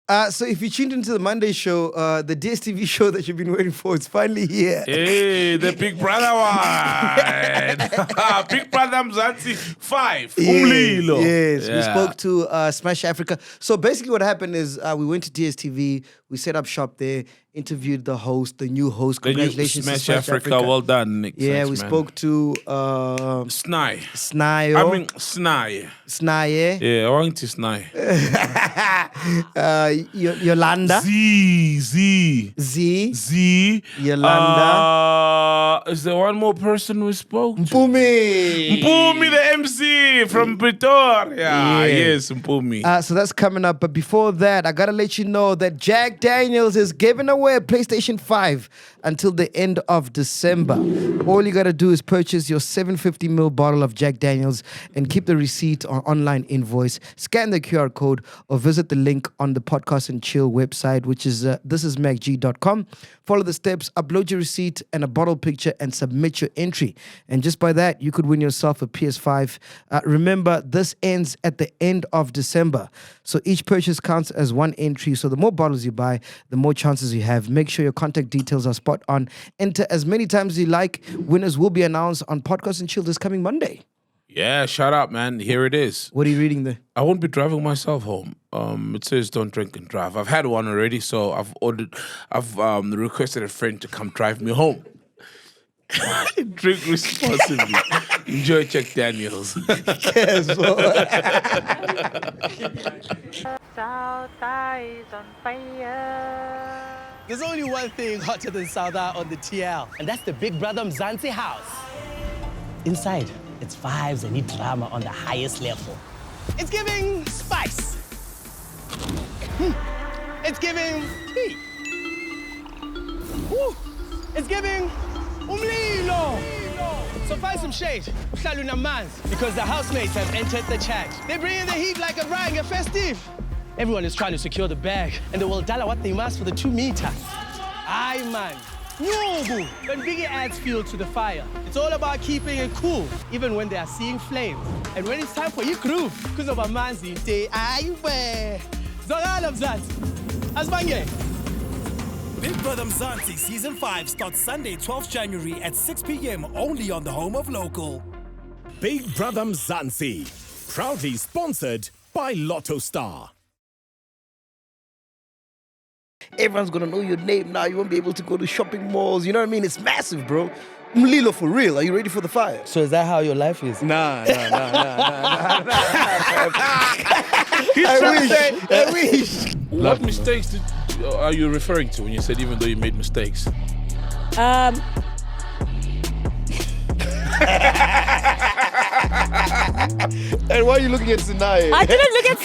So if you tuned into the Monday show, the DStv show that you've been waiting for is finally here. Hey, the Big Brother one. Big Brother Mzansi 5. Yes. We spoke to Smash Afrika. So basically what happened is we went to DStv, we set up shop there, interviewed the host, the new host. Congratulations Smash to Smash Afrika. Well done, Nick. Yeah, Thanks, we man. spoke to Sinaye. Sinaye. Sinaye. Yeah, I want to Sinaye. Yolanda. Z. Yolanda. Is there one more person we spoke to? Mpumi, the MC from Pretoria. Yeah. Yes, Mpumi. So that's coming up. But before that, I got to let you know that Jack Daniels is giving away a PlayStation 5 until the end of December. All you got to do is purchase your 750ml bottle of Jack Daniels and keep the receipt on online invoice, scan the QR code, or visit the link on the Podcast and Chill website, which is thisismacg.com. Follow the steps, upload your receipt and a bottle picture, and submit your entry. And just by that, you could win yourself a PS5. Remember, this ends at the end of December. So each purchase counts as one entry. So the more bottles you buy, the more chances you have. Make sure your contact details are spot on. Enter as many times as you like. Winners will be announced on Podcast and Chill this coming Monday. Yeah, shut up, man. Here it is. What are you reading there? I won't be driving myself home. It says don't drink and drive. I've had one already, so I've requested a friend to come drive me home. Drink responsibly. Enjoy Jack Daniels. Yes, South Eyes on fire. There's only one thing hotter than South Eye on the TL, and that's the Big Brother Mzansi house. Inside, it's vibes and drama on the highest level. It's giving spice. It's giving tea. Woo. It's giving umlilo. So find some shade, because the housemates have entered the chat. They bring in the heat like a brand, a festive. Everyone is trying to secure the bag, and they will tell what they must for the 2 meter. Aye, man. No, when Biggie adds fuel to the fire, it's all about keeping it cool, even when they are seeing flames. And when it's time for you groove, because of Mzansi, say, aye, where? Zogala Mzansi. Asbange. Big Brother Mzansi Season 5 starts Sunday, 12th January at 6 p.m. only on the home of local. Big Brother Mzansi, proudly sponsored by Lotto Star. Everyone's gonna know your name now. You won't be able to go to shopping malls. You know what I mean? It's massive, bro. Mlilo for real. Are you ready for the fire? So is that how your life is? Nah. He's trying to say, I wish. what mistakes are you referring to when you said even though you made mistakes? And why are you looking at Sinaye? I didn't look at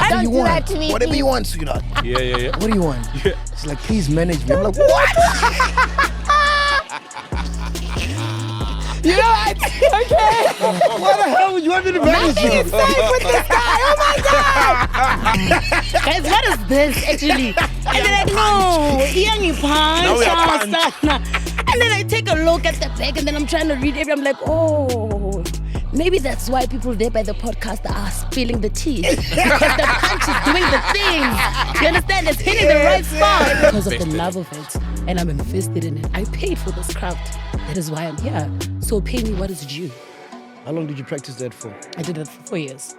Don't do that to me. Whatever you want, sweetheart. Yeah. What do you want? Yeah. She's like, please manage me. I'm like, what? You know what? Okay. What the hell would you want me to manage Nothing you? is safe with this guy. Oh my God. Guys, what is this actually? And they're like, no, Now we are punch. and then I take a look at the bag and then I'm trying to read it. I'm like, oh, maybe that's why people there by the podcast are spilling the tea. Because the punch is doing the things. You understand? It's hitting the right spot. Because of the love of it. And I'm invested in it. I paid for this craft. That is why I'm here. So pay me what is due. How long did you practice that for? I did it for 4 years.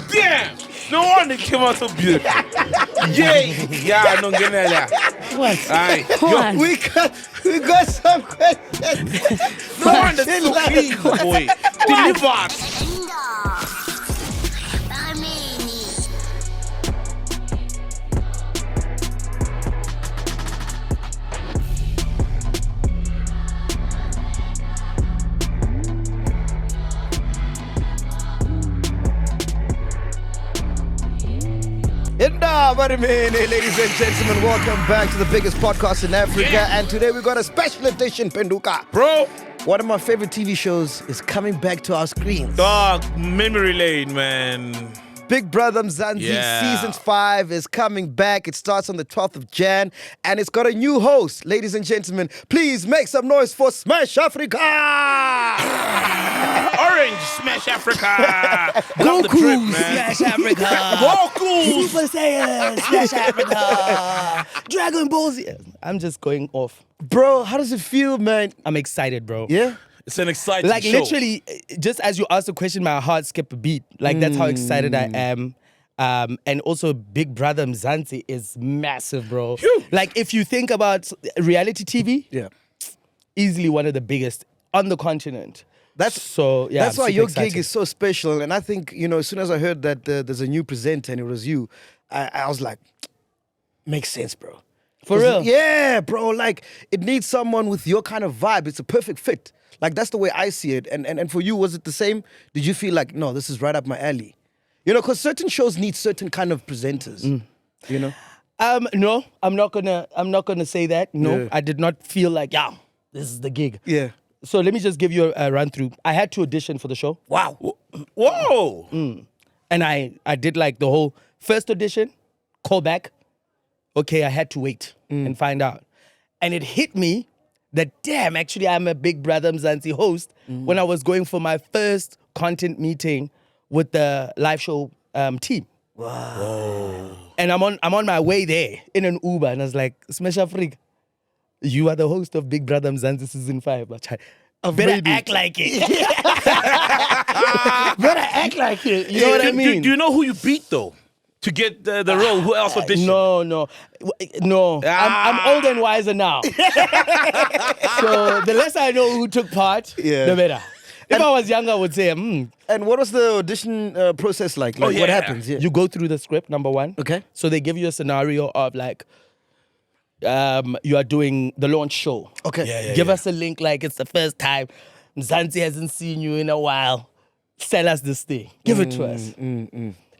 Damn! No wonder it came out so beautiful. Yeah, no get that. What? Aye. What? We got some questions. No wonder it's so clean, boy. Delivered. Ladies and gentlemen, welcome back to the biggest podcast in Africa. And today we got a special edition, Penduka. Bro. One of my favorite TV shows is coming back to our screens. Dog, memory lane, man. Big Brother Mzansi Season 5 is coming back. It starts on the 12th of Jan, and it's got a new host. Ladies and gentlemen, please make some noise for Smash Afrika! All Orange, smash Africa. Love the trip, man. Smash Africa. Goku. Super Saiyan, Smash Africa. Dragon Ball Z. I'm just going off. Bro, how does it feel, man? I'm excited, bro. Yeah? It's an exciting Like show. literally, just as you asked the question, my heart skipped a beat. Like that's how excited I am. And also Big Brother Mzansi is massive, bro. Phew. Like if you think about reality TV, Yeah. easily one of the biggest on the continent. That's That's why I'm your super gig is so special. And I think, as soon as I heard that there's a new presenter and it was you, I was like, makes sense, bro. For real? Yeah, bro. Like, it needs someone with your kind of vibe. It's a perfect fit. Like, that's the way I see it. And for you, was it the same? Did you feel like, no, this is right up my alley? Because certain shows need certain kind of presenters. No, I'm not gonna say that. No, Yeah. I did not feel like, this is the gig. Yeah. So let me just give you a run through. I had to audition for the show. Wow. Whoa. And I did like the whole first audition, call back. Okay, I had to wait and find out. And it hit me that, damn, actually I'm a Big Brother Mzansi host when I was going for my first content meeting with the live show team. Wow. And I'm on my way there in an Uber and I was like, Smash Afrika, you are the host of Big Brother Mzansi season 5. But better act like it. Better act like it. You know what I mean? Do you know who you beat, though? To get the role? Who else auditioned? No. I'm old and wiser now. So the less I know who took part, the better. If I was younger, I would say, And what was the audition process like? Like, what happens? Yeah. You go through the script, number one. Okay. So they give you a scenario of like, you are doing the launch show. Okay. Give us a link like it's the first time. Mzansi hasn't seen you in a while. Sell us this thing. Give it to us.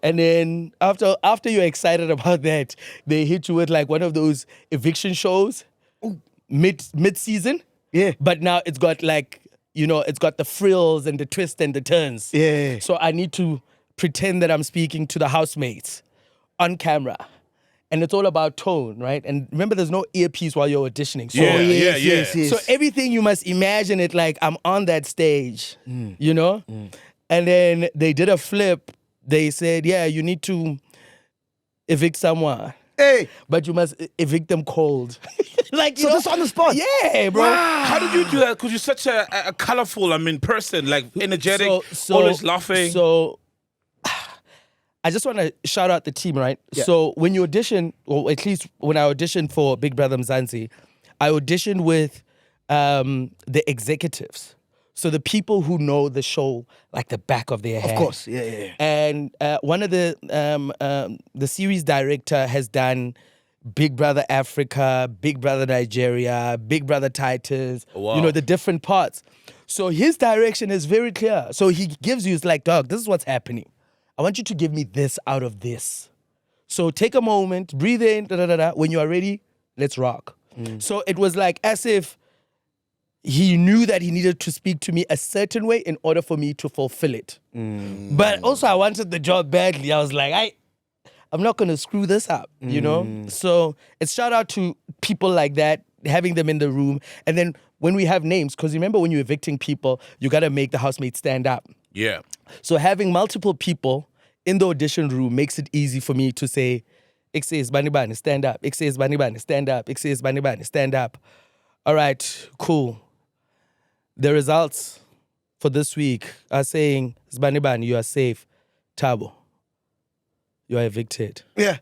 And then after you're excited about that, they hit you with like one of those eviction shows mid-season. Yeah. But now it's got like, it's got the frills and the twists and the turns. Yeah. So I need to pretend that I'm speaking to the housemates on camera. And it's all about tone, right? And remember, there's no earpiece while you're auditioning. So, Yes. so everything, you must imagine it like I'm on that stage, And then they did a flip. They said, you need to evict someone. Hey. But you must evict them cold. Like, So this on the spot? Yeah, bro. Wow. How did you do that? Because you're such a colorful, person, like energetic, always laughing. So I just want to shout out the team, right? Yeah. So when you audition, or at least when I auditioned for Big Brother Mzansi, I auditioned with the executives. So the people who know the show like the back of their hand. Of course, yeah. And one of the series director has done Big Brother Africa, Big Brother Nigeria, Big Brother Titans, Wow. the different parts. So his direction is very clear. So he gives you, it's like, dog, this is what's happening. I want you to give me this out of this. So take a moment, breathe in, When you are ready, let's rock. So it was like as if he knew that he needed to speak to me a certain way in order for me to fulfill it. But also I wanted the job badly. I was like, I'm not going to screw this up, So it's shout out to people like that, having them in the room. And then when we have names, because remember when you're evicting people, you got to make the housemates stand up. Yeah. So having multiple people in the audition room makes it easy for me to say, X says Banibani, stand up. X says Banibani, stand up. X says Banibani, stand up. All right, cool. The results for this week are saying, Banibani, you are safe. Tabo, you are evicted. Yeah.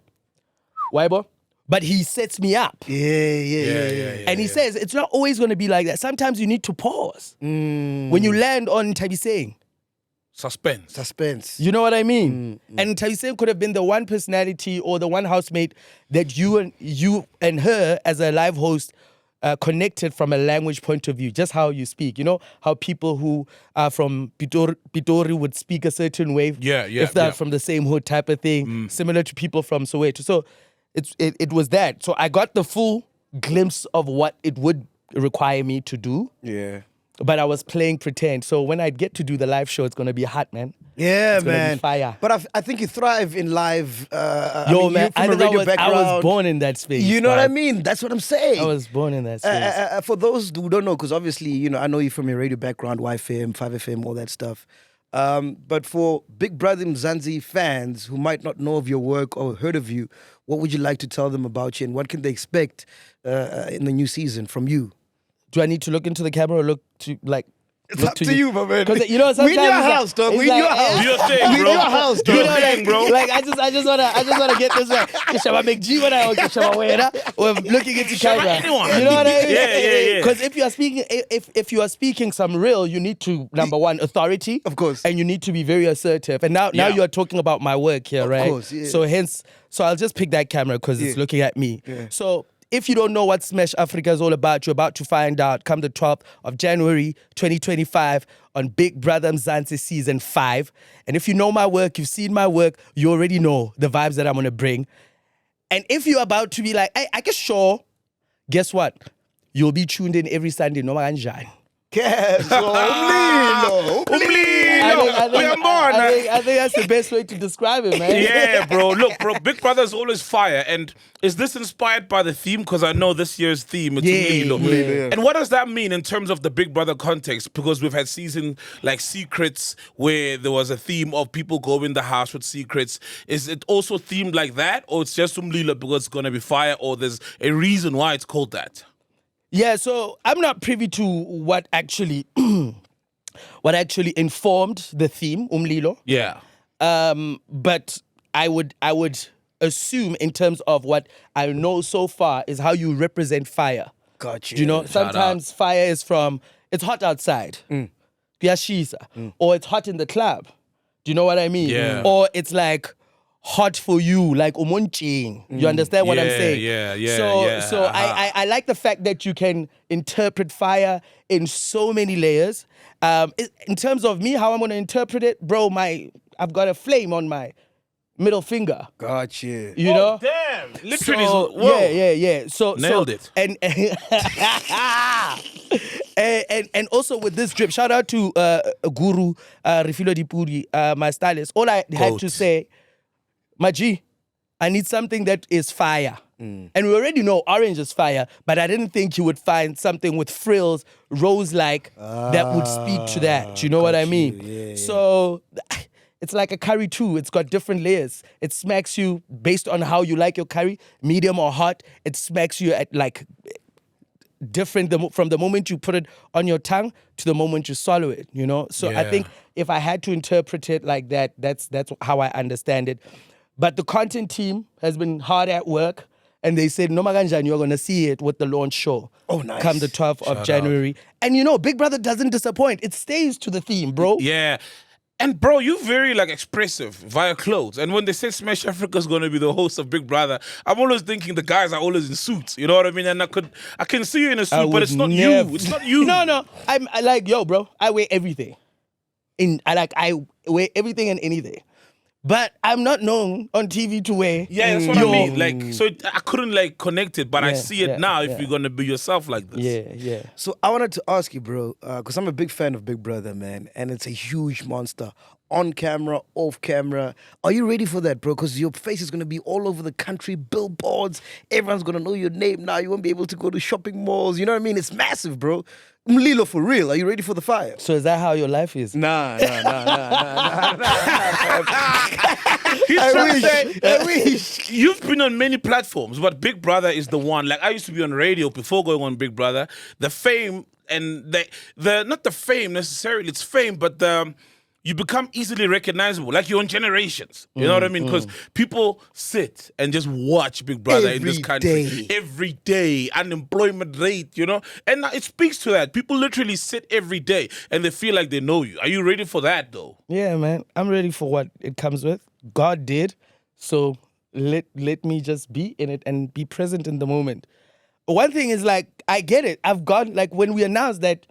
Why, boy? But he sets me up. Yeah. And he says, it's not always going to be like that. Sometimes you need to pause. When you land on Tabiseng. Suspense. You know what I mean? And Tabiseng could have been the one personality or the one housemate that you and her as a live host connected from a language point of view, just how you speak. You know how people who are from Pitori would speak a certain way if they're from the same hood type of thing, similar to people from Soweto. So it was that. So I got the full glimpse of what it would require me to do. Yeah. But I was playing pretend. So when I get to do the live show, it's going to be hot, man. Yeah, It's gonna be man. fire. But I think you thrive in live. Yo, man, I from a think radio I was background. born in that space. You know what I bruv. mean? That's what I'm saying. I was born in that space. For those who don't know, because obviously, I know you from your radio background, YFM, 5FM, all that stuff. But for Big Brother Mzansi fans who might not know of your work or heard of you, what would you like to tell them about you and what can they expect in the new season from you? Do I need to look into the camera or look to like? It's up to you, my man. Because we in your sometimes house, dog. it's We in your house. Do your thing, We in bro. your house, Do dog. your thing, bro. Like I just wanna get this right. Shaba MacG when I Shaba Wera or looking into camera. anyone. You know what I mean? Yeah. Because if you are speaking, if you are speaking some real, you need to number one authority, Of course. and you need to be very assertive. And now Yeah. you are talking about my work here, right? Of course, yeah. So I'll just pick that camera because it's looking at me. Yeah. So if you don't know what Smash Africa is all about, you're about to find out come the 12th of January 2025 on Big Brother Mzansi Season 5. And if you know my work, you've seen my work, you already know the vibes that I'm going to bring. And if you're about to be like, hey, I guess sure, guess what? You'll be tuned in every Sunday, no matter what. I think that's the best way to describe it, man. Yeah, bro. Look, bro, Big Brother's always fire. And is this inspired by the theme? Because I know this year's theme, it's Umlilo. yeah. And what does that mean in terms of the Big Brother context? Because we've had season like Secrets where there was a theme of people go in the house with secrets. Is it also themed like that? Or it's just Umlilo because it's going to be fire? Or there's a reason why it's called that? Yeah, so I'm not privy to what actually informed the theme, Umlilo. Yeah. But I would assume in terms of what I know so far is how you represent fire. Gotcha. Do you know, sometimes fire is from, it's hot outside, or it's hot in the club. Do you know what I mean? Yeah. Or it's like hot for you, like umunching. You understand what I'm saying? So I like the fact that you can interpret fire in so many layers. In terms of me, how I'm going to interpret it, bro, I've got a flame on my middle finger. Gotcha. You know? Damn. Literally. So, whoa. yeah. So Nailed it. And also with this drip, shout out to Guru Refilo Dipuri, my stylist. All I had to say, MacG, I need something that is fire. And we already know orange is fire, but I didn't think you would find something with frills, rose-like, that would speak to that. You know what I mean? Yeah. So it's like a curry too. It's got different layers. It smacks you based on how you like your curry, medium or hot. It smacks you at like different from the moment you put it on your tongue to the moment you swallow it, you know? So I think if I had to interpret it like that, that's how I understand it. But the content team has been hard at work, and they said, no maganjan, you're going to see it with the launch show. Oh, nice. Come the 12th of January. And you know, Big Brother doesn't disappoint. It stays to the theme, bro. Yeah. And bro, you're very like expressive via clothes. And when they say Smash Africa is going to be the host of Big Brother, I'm always thinking the guys are always in suits. You know what I mean? And I can see you in a suit, but it's not you. It's not you. No. I like, yo, bro, I wear everything. I wear everything and anything. But I'm not known on TV to wear. Yeah, that's what I mean. Like, so I couldn't like connect it, but I see it now if you're gonna be yourself like this. Yeah. So I wanted to ask you, bro, because I'm a big fan of Big Brother, man, and it's a huge monster. On camera, off camera. Are you ready for that, bro? Because your face is going to be all over the country, billboards. Everyone's going to know your name now. You won't be able to go to shopping malls. You know what I mean? It's massive, bro. Mlilo for real. Are you ready for the fire? So is that how your life is? Nah. I wish. You've been on many platforms, but Big Brother is the one. Like, I used to be on radio before going on Big Brother. The fame and the not the fame necessarily, it's fame, but you become easily recognizable, like you're on Generations. You know what I mean? Because people sit and just watch Big Brother in this country every day. Unemployment rate, you know, and it speaks to that. People literally sit every day and they feel like they know you. Are you ready for that, though? Yeah, man. I'm ready for what it comes with. God did, so let me just be in it and be present in the moment. One thing is, like, I get it. I've gone, like, when we announced that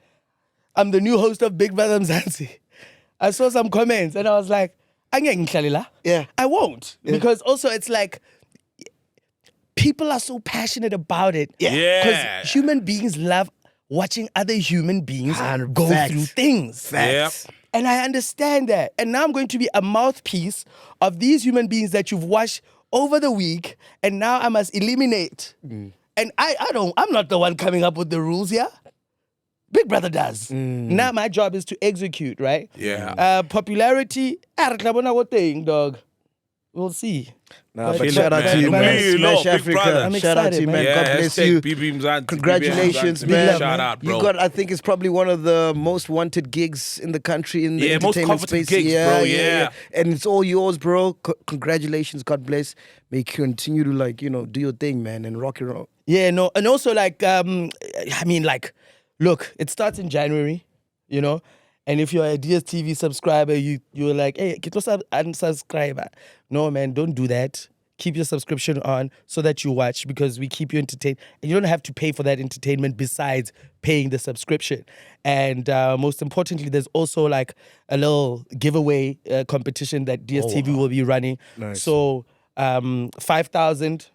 I'm the new host of Big Brother Mzansi, I saw some comments and I was like, Yeah. I won't. Yeah. Because also it's like, people are so passionate about it. Yeah. Because human beings love watching other human beings go through things. Facts. Yep. And I understand that. And now I'm going to be a mouthpiece of these human beings that you've watched over the week, and now I must eliminate. And I'm not the one coming up with the rules here. Big Brother does. Now my job is to execute, right? Yeah. Popularity, dog. We'll see. Nah, but Feel shout it, out to man. you, man. Really, Smash Big Africa. Brother. I'm Shout out to excited, you, man. man. Yeah, God bless hashtag you. BB Mzansi, Congratulations, BB man. Shout out, bro. You got, I think it's probably one of the most wanted gigs in the country in the Yeah, most entertainment coveted space. gigs, bro, yeah. And it's all yours, bro. Congratulations. God bless. May you continue to do your thing, man, and rock and roll. Yeah, no, and also look, it starts in January, and if you're a DStv subscriber, you're like, hey, get yourself unsubscriber. No, man, don't do that. Keep your subscription on so that you watch, because we keep you entertained. And you don't have to pay for that entertainment besides paying the subscription. And most importantly, there's also like a little giveaway competition that DStv will be running. Nice. So 5,000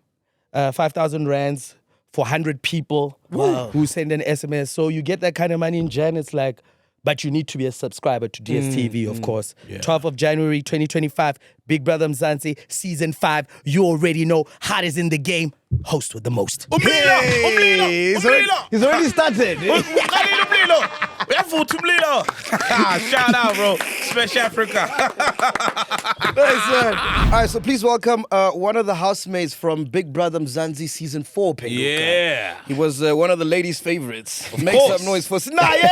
rands for 100 people who send an SMS. So you get that kind of money in Jan. It's like, but you need to be a subscriber to DStv, of course. Yeah. 12th of January, 2025, Big Brother Mzansi, Season 5. You already know, hot is in the game. Host with the most. He's already started. Shout out, bro. Smash Africa. Nice, man. All right, so please welcome one of the housemates from Big Brother Mzansi Season 4. Penguka. Yeah. He was one of the ladies' favorites. Make course. some noise for Sinaye!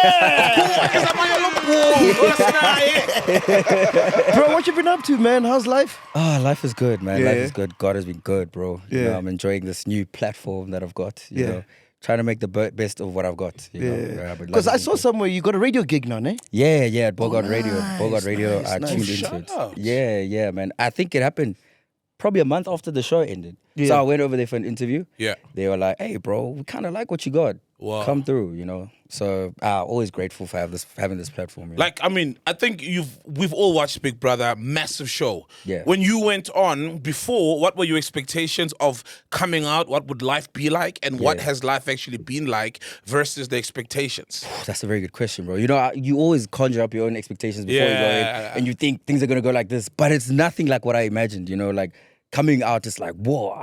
Bro, what you been up to, man? How's life? Oh, life is good, man. Yeah. Life is good. God has been good, bro. You Yeah. know, I'm enjoying this new platform that I've got. You Yeah. know, trying to make the best of what I've got. You know, but Because life I has saw been good. somewhere you got a radio gig now, eh? Yeah, at Bogart Radio. nice, Bogart Radio. nice, I nice. tuned into Shout it. out. Yeah, man. I think it happened probably a month after the show ended. Yeah. So I went over there for an interview. Yeah. They were like, "Hey, bro, we kind of like what you got. Wow. Come through," you know. So always grateful for having this platform. You know? Like, I mean, I think we've all watched Big Brother, massive show. Yeah. When you went on before, what were your expectations of coming out? What would life be like? And what Yeah. has life actually been like versus the expectations? That's a very good question, bro. You know, you always conjure up your own expectations before you go in, Yeah. and you think things are gonna go like this, but it's nothing like what I imagined. You know, like coming out, it's like, whoa,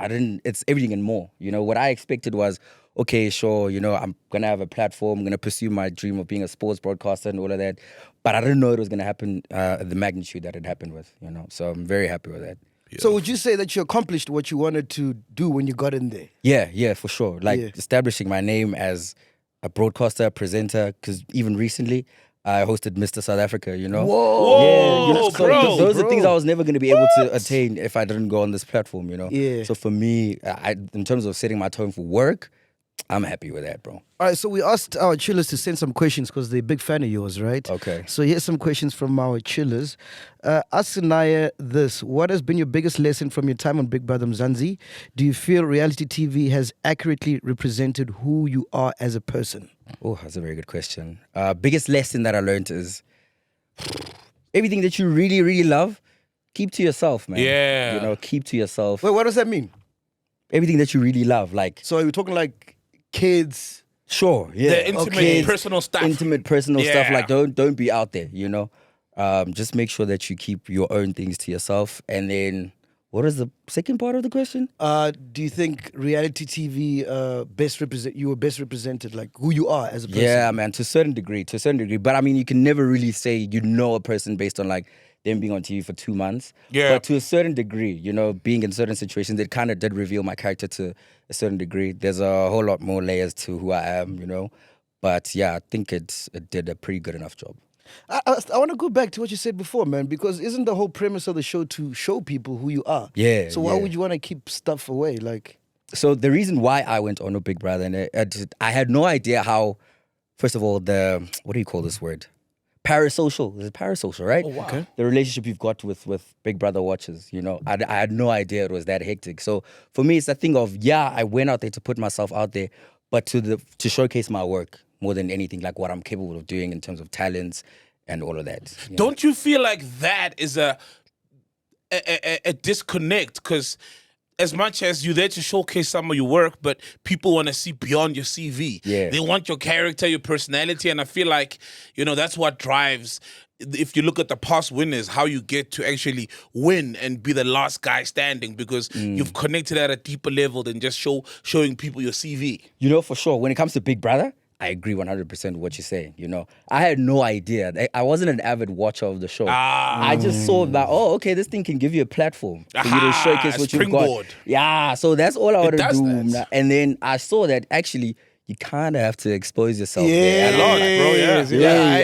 it's everything and more. You know, what I expected was, okay, sure, you know, I'm gonna have a platform, I'm gonna pursue my dream of being a sports broadcaster and all of that, but I didn't know it was gonna happen the magnitude that it happened with. You know, so I'm very happy with that. So would you say that you accomplished what you wanted to do when you got in there? Yeah, for sure. Like Yeah. establishing my name as a broadcaster, presenter, because even recently I hosted Mr. South Africa, you know? Whoa. Yeah, you know, so bro. those are things Bro. I was never going to be able to attain if I didn't go on this platform, you know? Yeah. So for me, in terms of setting my tone for work, I'm happy with that, bro. All right, so we asked our chillers to send some questions because they're a big fan of yours, right? Okay. So here's some questions from our chillers. Ask Sinaye this. What has been your biggest lesson from your time on Big Brother Mzansi? Do you feel reality TV has accurately represented who you are as a person? Oh, that's a very good question. Biggest lesson that I learned is everything that you really, really love, keep to yourself, man. Yeah. You know, keep to yourself. Wait, what does that mean? Everything that you really love, like, So are we talking like kids? sure, yeah. The intimate, Okay. personal stuff. Intimate, personal stuff. Yeah. Like, don't be out there, you know? Just make sure that you keep your own things to yourself. And then, what is the second part of the question? Do you think reality TV you were best represented, like who you are as a person? Yeah, man, to a certain degree. But I mean, you can never really say you know a person based on like them being on TV for 2 months. Yeah. But to a certain degree, you know, being in certain situations, it kind of did reveal my character to a certain degree. There's a whole lot more layers to who I am, you know. But yeah, I think it did a pretty good enough job. I want to go back to what you said before, man, because isn't the whole premise of the show to show people who you are? Yeah, So why yeah. would you want to keep stuff away? Like, So the reason why I went on a Big Brother, and I had no idea how, first of all, what do you call this word? Parasocial. Is it parasocial, right? Oh, wow. Okay. The relationship you've got with Big Brother watchers, you know. I had no idea it was that hectic. So for me, it's a thing of, yeah, I went out there to put myself out there, but to showcase my work more than anything, like what I'm capable of doing in terms of talents and all of that. you know. Don't you feel like that is a disconnect? Because as much as you're there to showcase some of your work, but people want to see beyond your CV. Yeah. They want your character, your personality, and I feel like, that's what drives. If you look at the past winners, how you get to actually win and be the last guy standing because you've connected at a deeper level than just showing people your CV. For sure, when it comes to Big Brother, I agree 100% with what you're saying. I had no idea. I wasn't an avid watcher of the show. I just saw that, okay, this thing can give you a platform for you to showcase what you've got. Yeah, so that's all I want to do. That. And then I saw that actually you kind of have to expose yourself. A lot, bro.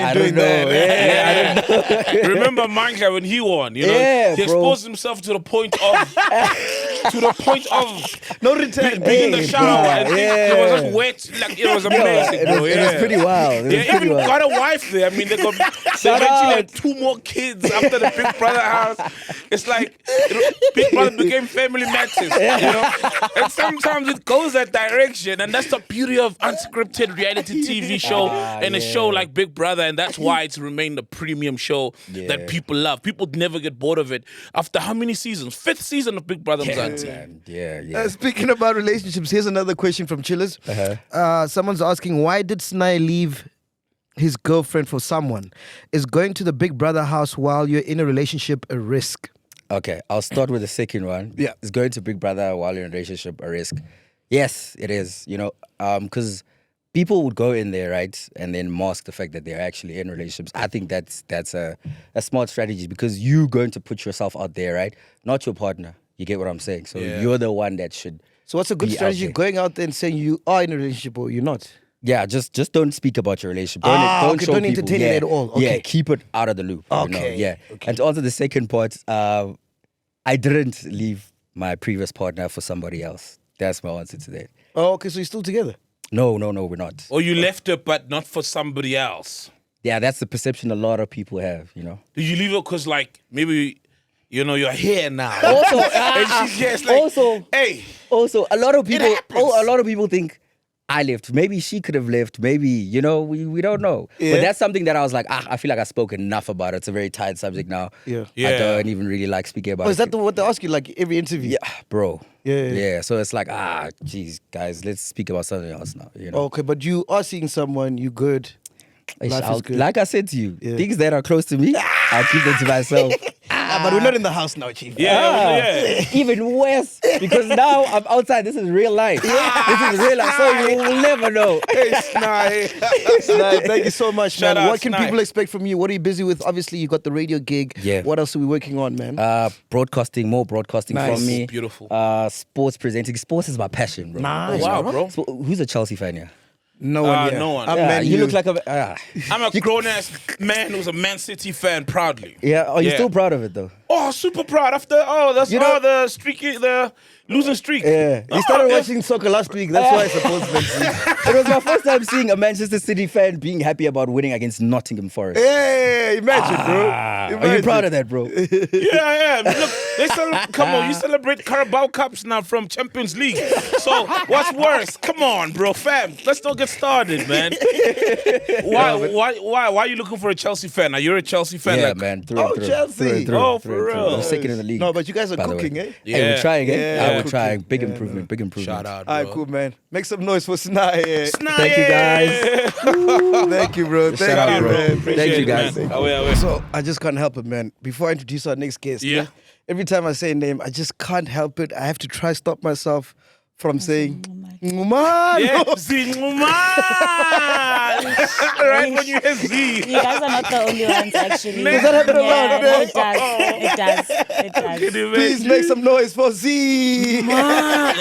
I don't know. Remember MacG when he won? He bro. exposed himself to the point of No return. being in the shower and it was just wet. Like it was amazing, bro. It was pretty wild. Even got a wife there. I mean, they eventually had 2 more kids after the Big Brother house. It's like Big Brother became family matters, And sometimes it goes that direction, and that's the beauty of unscripted reality TV show and a show like Big Brother, and that's why it's remained a premium show that people love. People never get bored of it. After how many seasons? 5th season of Big Brother Mzansi. Yeah. Speaking about relationships, here's another question from Chillers. Someone's asking, why did Sinaye leave his girlfriend for someone? Is going to the Big Brother house while you're in a relationship a risk? Okay, I'll start with the second one. Yeah. Is going to Big Brother while you're in a relationship a risk? Yes, it is. Because people would go in there, right, and then mask the fact that they're actually in relationships. I think that's a smart strategy because you're going to put yourself out there, right? Not your partner. You get what I'm saying? So you're the one that should. So what's a good strategy? Going out there and saying you are in a relationship or you're not? Yeah, just don't speak about your relationship. Don't show don't people. entertain it at all. Okay. Yeah, keep it out of the loop. Okay. Yeah. Okay. And to answer the second part, I didn't leave my previous partner for somebody else. That's my answer to that. Oh, okay, so you're still together? No, we're not. Or you left her, but not for somebody else. Yeah, that's the perception a lot of people have, Did you leave her because, maybe, you're here now? Also, and she's just like, Also, a lot of people think I left. Maybe she could have left. Maybe, we don't know. Yeah. But that's something that I was like, I feel like I spoke enough about it. It's a very tight subject now. Yeah. I don't even really like speaking about it. Is that what they ask you, every interview? Yeah, bro. Yeah. So it's like, geez, guys, let's speak about something else now. Okay, but you are seeing someone, you good. Life is good. Like I said to you, things that are close to me, I'll keep them to myself. But we're not in the house now, Chief. Yeah. Even worse, because now I'm outside. This is real life. This is real life, so you will never know. Hey, Sinaye. Sinaye, thank you so much, Shout man. out, What can Sinaye. people expect from you? What are you busy with? Obviously, you got the radio gig. Yeah. What else are we working on, man? More broadcasting Nice. from me. Beautiful. Sports presenting. Sports is my passion, bro. Nice. Wow, bro. So, who's a Chelsea fan here? No one here. no one. I'm Yeah, Man you U. look like a. I'm a grown-ass man who's a Man City fan proudly. Yeah, are you Yeah. still proud of it though? Oh, super proud after the losing streak. Yeah. You started watching soccer last week. That's why I suppose. It was my first time seeing a Manchester City fan being happy about winning against Nottingham Forest. Hey, imagine, bro. Are you proud of that, bro? Yeah, I am. Look, come on, you celebrate Carabao Cups now from Champions League. So what's worse? Come on, bro, fam. Let's not get started, man. Why are you looking for a Chelsea fan? Are you a Chelsea fan? Yeah, man. Chelsea. Oh, for real. We're second in the league. No, but you guys are by the cooking, way. eh? Yeah. Hey, we're trying, eh? Yeah, we're cooking. trying. Big improvement. Shout out, bro. All right, cool, man. Make some noise for Sinaye. Sinaye. Thank you, guys. Thank you, bro. Shout out, Thank you, bro. man. Appreciate Thank you, it, guys. man. Away. So I just can't help it, man. Before I introduce our next guest, Yeah. every time I say a name, I just can't help it. I have to try stop myself from saying Ngumalo. Yeah, right when you hear Z. You guys are not the only ones, actually. Does that happen a lot, Yeah, man? it does. It does. Please make some noise for Z. Try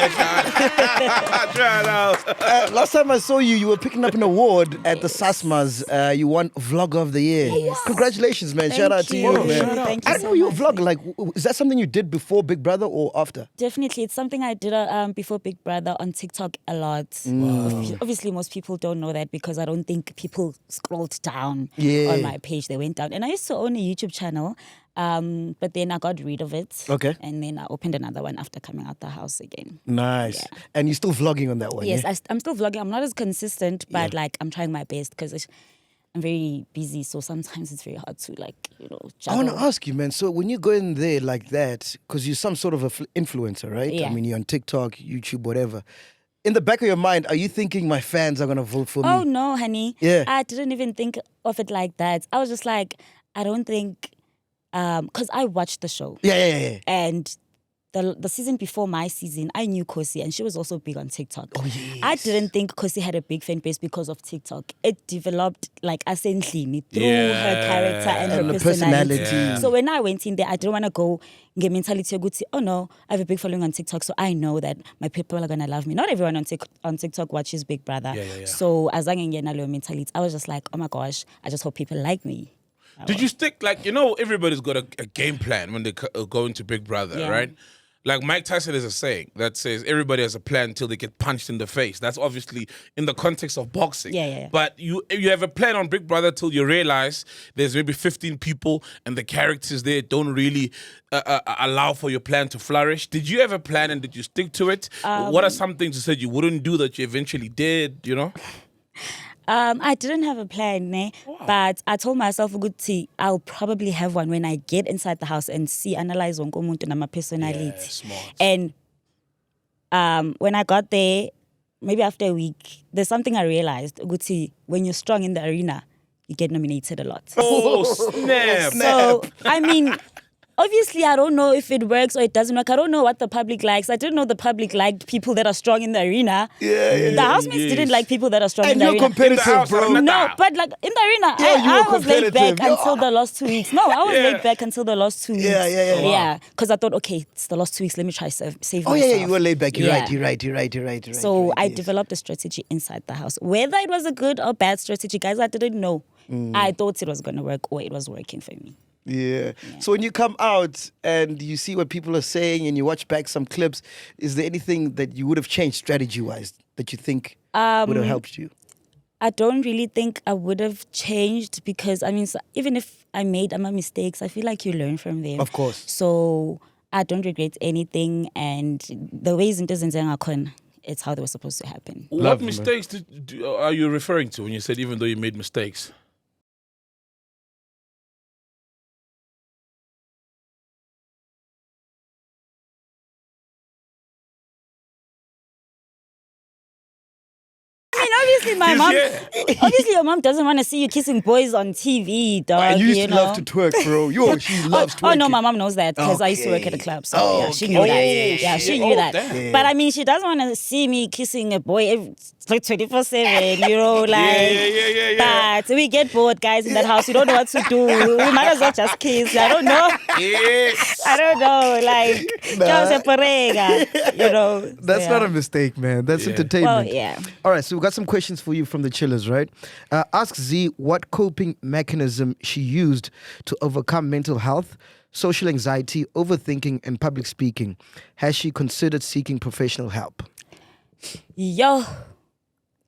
it out. Last time I saw you, you were picking up an award at the SASMAs. You won Vlogger of the Year. Yes. Congratulations, man. Shout out to you, you. man. Thank you I didn't so know you were much. vlogger. Like, is that something you did before Big Brother or after? Definitely. It's something I did before Big Brother on TikTok a lot. Obviously, most people don't know that because I don't think people scrolled down on my page. They went down. And I used to own a YouTube channel, but then I got rid of it. Okay. And then I opened another one after coming out the house again. Nice. Yeah. And you're still vlogging on that one? Yes, yeah? I'm still vlogging. I'm not as consistent, but like I'm trying my best because I'm very busy, so sometimes it's very hard to I juggle. want to ask you, man. So when you go in there like that, because you're some sort of influencer, right? Yeah. I mean, you're on TikTok, YouTube, whatever. In the back of your mind, are you thinking my fans are gonna vote for Oh me? no, honey. Yeah. I didn't even think of it like that. I was just like, I don't think, because I watched the show. Yeah. And the season before my season, I knew Kosi, and she was also big on TikTok. Oh, yes. I didn't think Kosi had a big fan base because of TikTok. It developed like Asendlini through her character and her the personality. personality. So when I went in there, I didn't want to go get mentality of oh no, I have a big following on TikTok, so I know that my people are gonna love me. Not everyone on TikTok watches Big Brother. So as I mentality, I was just like, oh my gosh, I just hope people like me. Did you stick, everybody's got a game plan when they go into Big Brother, Yeah. right? Like Mike Tyson has a saying that says everybody has a plan until they get punched in the face. That's obviously in the context of boxing. Yeah. But you have a plan on Big Brother till you realize there's maybe 15 people and the characters there don't really allow for your plan to flourish. Did you have a plan and did you stick to it? What are some things you said you wouldn't do that you eventually did, I didn't have a plan, but I told myself, Guti, I'll probably have one when I get inside the house and analyze wonke umuntu nama personality. Yeah, smart. And when I got there, maybe after a week, there's something I realized, Guti, when you're strong in the arena, you get nominated a lot. Oh, snap. So, I mean, obviously, I don't know if it works or it doesn't work. I don't know what the public likes. I didn't know the public liked people that are strong in the arena. The housemates didn't like people that are strong in And the you're arena. competitive, bro. No, but like in the arena, Yeah, you I were was laid back competitive. until the last 2 weeks. No, I was laid back until the last 2 weeks. Yeah. Yeah, because I thought, okay, it's the last 2 weeks. Let me try save Oh, myself. yeah, you were laid back. You're Yeah. right. So I yes. developed a strategy inside the house. Whether it was a good or bad strategy, guys, I didn't know. I thought it was going to work or it was working for me. Yeah. So when you come out and you see what people are saying and you watch back some clips, is there anything that you would have changed strategy-wise that you think would have helped you? I don't really think I would have changed because, I mean, even if I made mistakes, I feel like you learn from them. Of course. So I don't regret anything. And the ways it doesn't it's how they were supposed to happen. What mistakes are you referring to when you said even though you made mistakes? I mean, obviously, obviously, your mom doesn't want to see you kissing boys on TV, dog. And you used to know? love to twerk, bro. She loves twerking. Oh no, my mom knows that because I used to work at a club. So yeah, she knew that. Yeah, she knew that. damn. But I mean, she doesn't want to see me kissing a boy like 24/7. Yeah. But we get bored, guys, in that house. We don't know what to do. We might as well just kiss. I don't know. Yes. I don't know. Like, That's not a mistake, man. That's entertainment. Well, yeah. All right, so we've got some questions for you from the chillers, right? Ask Z what coping mechanism she used to overcome mental health, social anxiety, overthinking, and public speaking. Has she considered seeking professional help? Yo,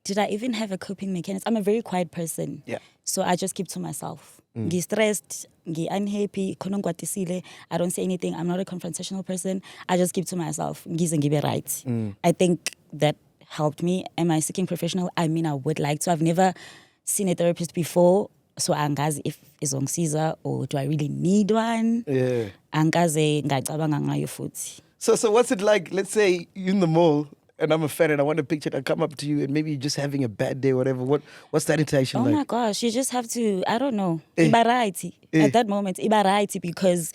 did I even have a coping mechanism? I'm a very quiet person. Yeah. So I just keep to myself. Stressed, unhappy, I don't say anything. I'm not a confrontational person. I just keep to myself. Right. I think that helped me. Am I seeking professional? I mean, I would like to. I've never seen a therapist before. So angazi if it's on Caesar or do I really need one? Yeah. Angazi ngacabanga ngayo futhi. So what's it like? Let's say you're in the mall and I'm a fan and I want a picture and I come up to you and maybe you're just having a bad day or whatever. What's that interaction Oh like? my gosh, you just have to, I don't know, ibarati. At that moment, ibarati because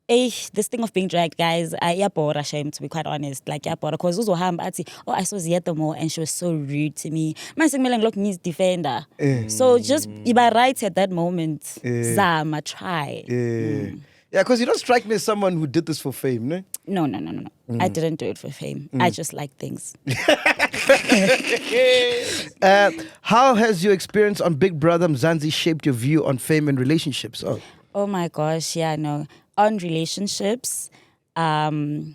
this thing of being dragged, guys, I bore ashamed to be quite honest. Like because I saw Z at the mall and she was so rude to me. My signaling look means defender. So just ibarati at that moment. Zama, try. Yeah, because you don't strike me as someone who did this for fame, no? No. I didn't do it for fame. I just like things. How has your experience on Big Brother Mzansi shaped your view on fame and relationships? Oh my gosh, yeah, no. On relationships, do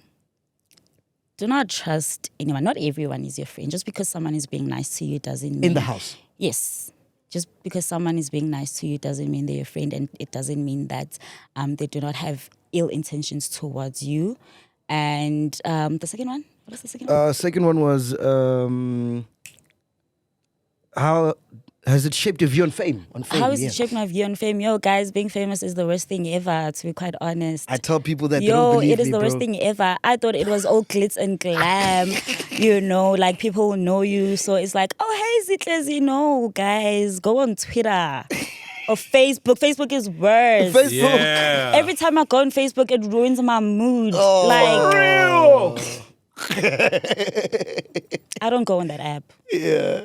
not trust anyone. Not everyone is your friend. Just because someone is being nice to you doesn't mean... In the house? Yes. Just because someone is being nice to you doesn't mean they're your friend, and it doesn't mean that they do not have ill intentions towards you. And the second one? What is the second one? Second one was how Has it shaped your view on fame? How is it shaped my view on fame? Yo, guys, being famous is the worst thing ever, to be quite honest. I tell people that they don't believe me, it is the worst thing ever. I thought it was all glitz and glam, like people will know you. So it's like, oh, hey, Zitlezi, no, guys, go on Twitter. Or Facebook. Facebook is worse. Facebook. Yeah. Every time I go on Facebook, it ruins my mood. Real. I don't go on that app. Yeah.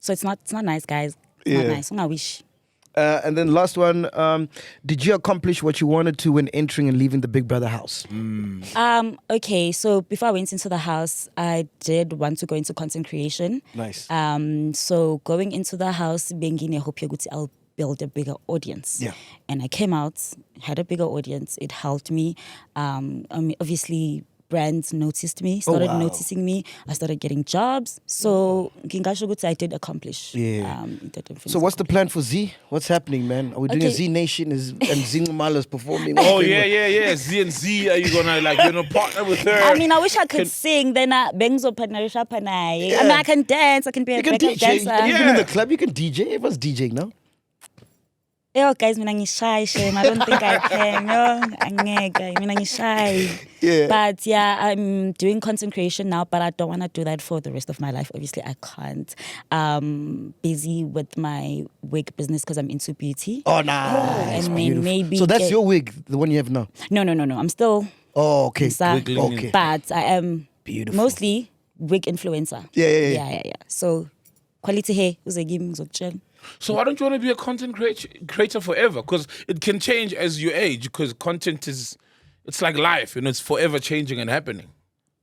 So it's not nice, guys. It's not nice. I wish. And then last one, did you accomplish what you wanted to when entering and leaving the Big Brother house? Okay, so before I went into the house, I did want to go into content creation. Nice. So going into the house, Bengine hope I'll build a bigger audience. Yeah. And I came out, had a bigger audience. It helped me. Obviously, brands noticed me, started noticing me. I started getting jobs. So I did accomplish. Yeah. So what's the plan for Z? What's happening, man? Are we doing a Z Nation and Zingumala's performing? Oh, yeah. Z and Z, are you gonna partner with her? I mean, I wish I could sing. Then I mean, I can dance. I can be a backup dancer. Even in the club, you can DJ. Everyone's DJing now. Yo, guys, I'm shy, shame. I don't think I can. No, I'm shy. Yeah. But yeah, I'm doing content creation now, but I don't want to do that for the rest of my life. Obviously, I can't. Busy with my wig business because I'm into beauty. Oh, nice. And then maybe. So that's your wig, the one you have now? No. I'm still. Oh, okay. Okay. But I am mostly wig influencer. Yeah. So quality hair was a game. So why don't you want to be a content creator forever? Because it can change as you age. Because content it's like life, it's forever changing and happening.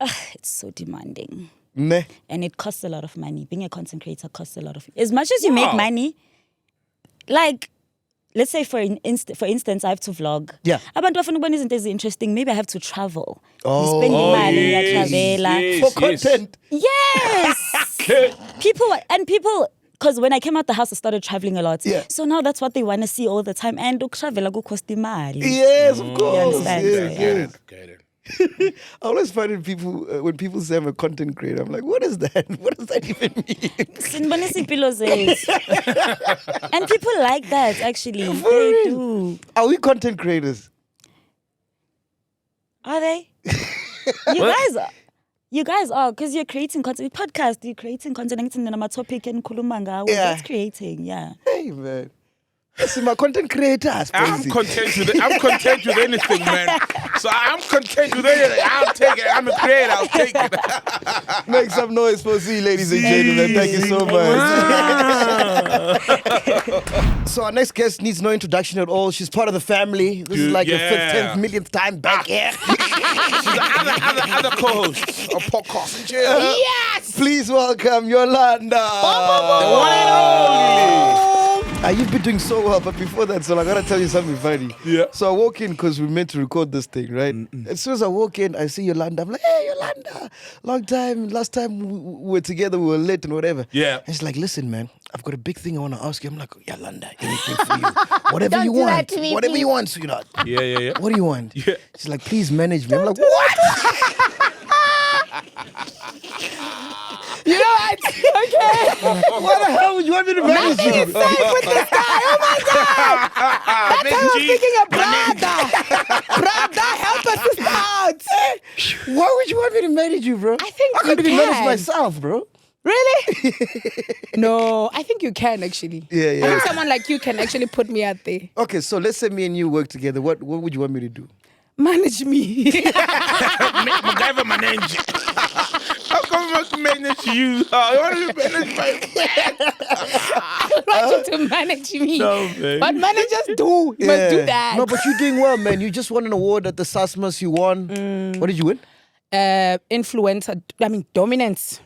It's so demanding. Meh. And it costs a lot of money. Being a content creator costs a lot of. As much as you make money, like, let's say for instance, I have to vlog. Yeah. Abantu bafuna ukubona izinto ezinteresting. Maybe I have to travel. Oh. Spend imali ngiyatravela. For content. Yes. People. Because when I came out the house, I started traveling a lot. Yeah. So now that's what they want to see all the time. And travel cost imali. Yes, of course. You understand? Yes. Get it. I always find it when people say I'm a content creator, I'm like, what is that? What does that even mean? And people like that, actually. They do. Are we content creators? Are they? You guys are, because you're creating content. Podcast, you're creating content. And a topic and kulumanga. That's creating, yeah. Hey, man. See, my content creators. I'm content with anything, man. So I'm content with anything. I'll take it. I'm a creator. I'll take it. Make some noise for Z, ladies and gentlemen. Thank you so much. So our next guest needs no introduction at all. She's part of the family. This is like your 5th, 10th, millionth time back here. She's the other co-host of podcast. Yes! Please welcome Yolanda. The one and only. You've been doing so well, but before that, so I gotta tell you something funny. Yeah. So I walk in because we're meant to record this thing, right? As soon as I walk in, I see Yolanda. I'm like, hey, Yolanda, long time. Last time we were together, we were late and whatever. Yeah. And she's like, listen, man, I've got a big thing I want to ask you. I'm like, Yolanda, anything for you. Whatever you want. Whatever you want, sweetheart. Yeah. What do you want? Yeah. She's like, please manage me. I'm like, what? You know what? Okay. What the hell would you want me to manage you? Nothing is safe with this guy. Oh my God. That's how I was thinking of brother. Brother, help us out. Why would you want me to manage you, bro? I think I can't even manage myself, bro. Really? No, I think you can actually. Yeah. I think someone like you can actually put me out there. Okay, so let's say me and you work together. What would you want me to do? Manage me. MacGyver manage. How come I manage you? I want to manage my I want you to manage me. No, man. But managers do. You must do that. No, but you're doing well, man. You just won an award at the Sasmas. You won. What did you win? Dominance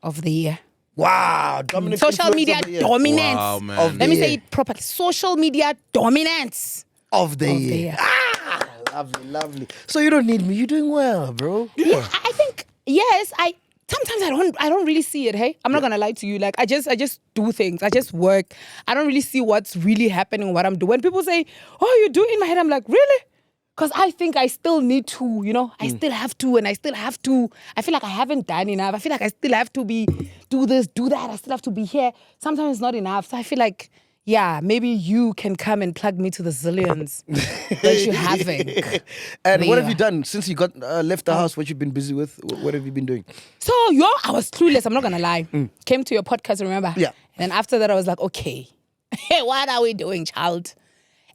of the year. Wow. Dominant Social media of the year. dominance. Wow, man. Let me say it properly. Social media dominance Of the year. Lovely. So you don't need me. You're doing well, bro. Yeah, I think yes. Sometimes I don't really see it. Hey, I'm not gonna lie to you. Like I just do things. I just work. I don't really see what's really happening, what I'm doing. When people say, "Oh, you do," in my head, I'm like, really? Because I think I still need to, I still have to, and I still have to. I feel like I haven't done enough. I feel like I still have to do this, do that. I still have to be here. Sometimes it's not enough. So I feel like, maybe you can come and plug me to the zillions that you haven't. And what have you done since you got left the house? What you've been busy with? What have you been doing? So, I was clueless. I'm not going to lie. Came to your podcast, remember? Yeah. And then after that, I was like, okay, what are we doing, child?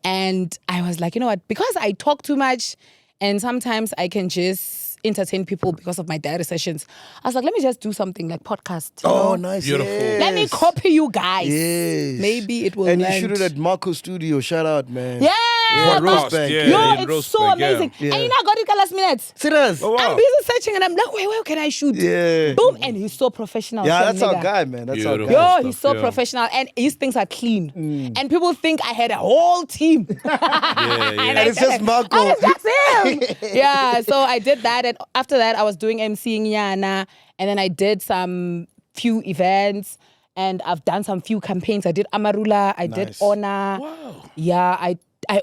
And I was like, you know what? Because I talk too much and sometimes I can just entertain people because of my diary sessions. I was like, let me just do something like podcast. Oh, nice. Beautiful. Yes. Let me copy you guys. Yes. Maybe it will And land. you shoot it at Marco's studio. Shout out, man. Yeah. For Rosebank. It's so amazing. Yeah. And I got it last minute. Serious? Oh, wow. I'm busy searching and I'm like, where can I shoot? Yeah. Boom. And he's so professional. Yeah, some that's our nigga. guy, man. That's our Beautiful. guy. Yo, he's so professional and his things are clean. And people think I had a whole team. And it's just Marco. And it's just him. Yeah, so I did that. And after that, I was doing MCing Yana. And then I did some few events. And I've done some few campaigns. I did Amarula. I did Honor. Wow. Yeah, I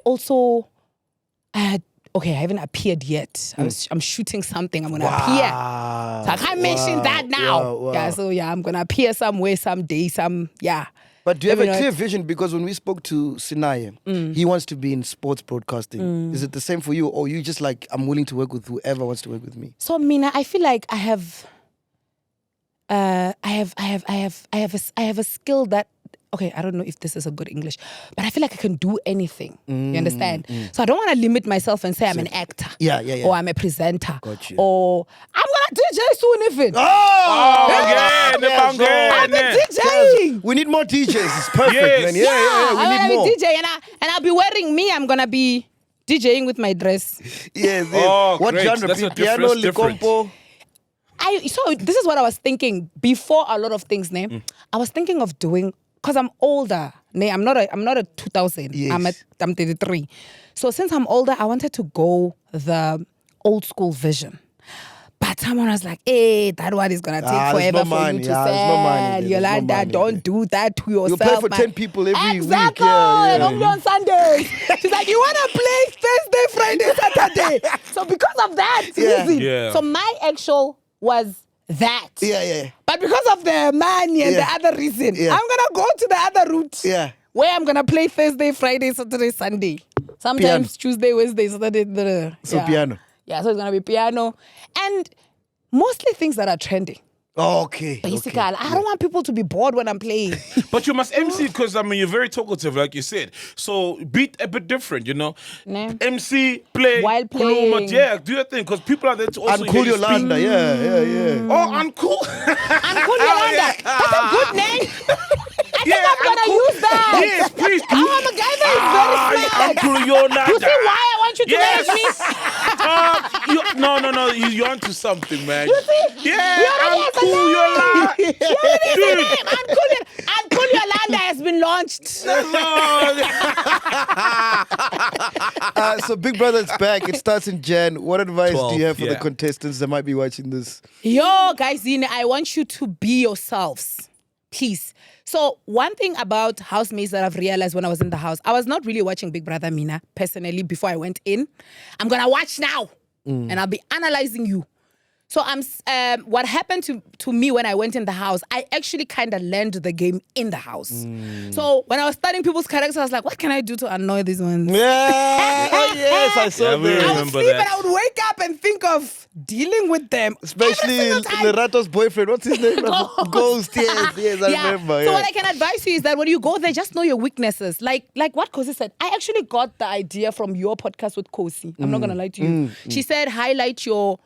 also... I haven't appeared yet. I'm shooting something. I'm going to appear. So I can't mention that now. Wow. Yeah, I'm going to appear somewhere, someday, But do you have a clear vision? Because when we spoke to Sinaye, he wants to be in sports broadcasting. Is it the same for you? Or you just like, I'm willing to work with whoever wants to work with me? So, Mina, I feel like I have a skill that, okay, I don't know if this is a good English, but I feel like I can do anything. You understand? So I don't want to limit myself and say I'm an actor. Yeah. Or I'm a presenter. Got you. Or I'm going to DJ soon even. I'm I'm a DJing. We need more DJs. It's perfect, Yes. man. Yeah. We I'm need more. gonna be DJ and I'll be wearing me. I'm gonna be DJing with my dress. Yes. Oh, What great. genre? That's a Piano, different. licompo? So this is what I was thinking before a lot of things, I was thinking of doing, because I'm older. I'm not a 2000. Yes. I'm 33. So since I'm older, I wanted to go the old school vision. But someone was like, hey, that one is going to take there's forever no for money. you to There's no money sell. there. There's no Yolanda, money don't there. do that to yourself. You play for man. 10 people every week. Exactly. Yeah. And only on Sundays. She's like, you want to play Thursday, Friday, Saturday. So because of that reason. Yeah. So my actual was that. Yeah. But because of the money and the other reason, I'm going to go to the other route. Yeah. Where I'm going to play Thursday, Friday, Saturday, Sunday. Sometimes Piano. Tuesday, Wednesday, Saturday. So piano. Yeah, so it's going to be piano. And mostly things that are trending. Okay. Basically, I don't want people to be bored when I'm playing. But you must MC because, you're very talkative, like you said. So beat a bit different, Nah. MC, play, While playing. Kuluma, yeah, do your thing. Because people are there to also Uncool hear you Yolanda. speak. Yeah. Oh, uncool. Uncool Yolanda. That's a good name. I think I'm going to uncool. use that. Yes, please do. I'm a guy that is very smart. Uncool Yolanda. You see why I want you to Yes. manage me? No. You're onto something, man. You see? Yeah, You already has a uncool name. Yolanda. You already has a name. Uncool Yolanda has been launched. So Big Brother is back. It starts in Jan. What advice do you have for the yeah. contestants that might be watching this? Yo, guys, I want you to be yourselves. Please. So one thing about housemates that I've realized when I was in the house, I was not really watching Big Brother, Mina, personally, before I went in. I'm going to watch now. And I'll be analyzing you. So what happened to me when I went in the house, I actually kind of learned the game in the house. So when I was studying people's characters, I was like, what can I do to annoy these ones? Yeah. Oh, yes, I saw Yeah, we that. I would remember sleep that. and I would wake up and think of dealing with them. Especially every single time. Nerato's boyfriend. What's his name? Ghost. Yes, I remember. So Yeah. what I can advise you is that when you go there, just know your weaknesses. Like what Kosi said. I actually got the idea from your podcast with Kosi. I'm not gonna lie to you. She said highlight your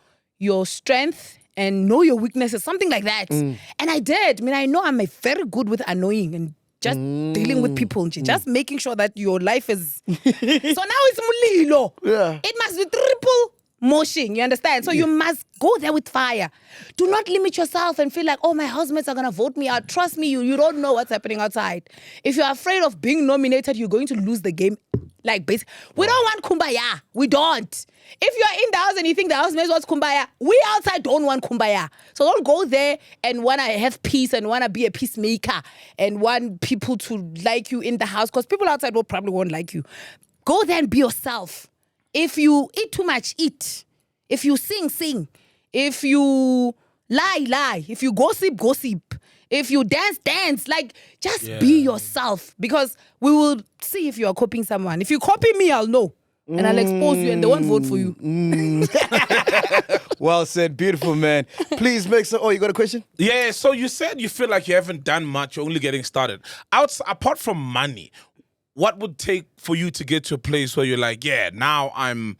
strength and know your weaknesses, something like that. And I did. I know I'm very good with annoying and just dealing with people, just making sure that your life is. So now it's mulilo. Yeah. It must be triple motion, you understand? So you must go there with fire. Do not limit yourself and feel like, oh, my housemates are going to vote me out. Trust me, you don't know what's happening outside. If you're afraid of being nominated, you're going to lose the game. Like, basically, we don't want kumbaya. We don't. If you're in the house and you think the housemates want kumbaya, we outside don't want kumbaya. So don't go there and want to have peace and want to be a peacemaker and want people to like you in the house because people outside probably won't like you. Go there and be yourself. If you eat too much, eat. If you sing, sing. If you lie, lie. If you gossip, gossip. If you dance, dance. Like, just be yourself. Because we will see if you are copying someone. If you copy me, I'll know. And I'll expose you and they won't vote for you. Well said. Beautiful, man. Please make some... Oh, you got a question? Yeah, so you said you feel like you haven't done much, you're only getting started. Apart from money, what would take for you to get to a place where you're like, yeah, now I'm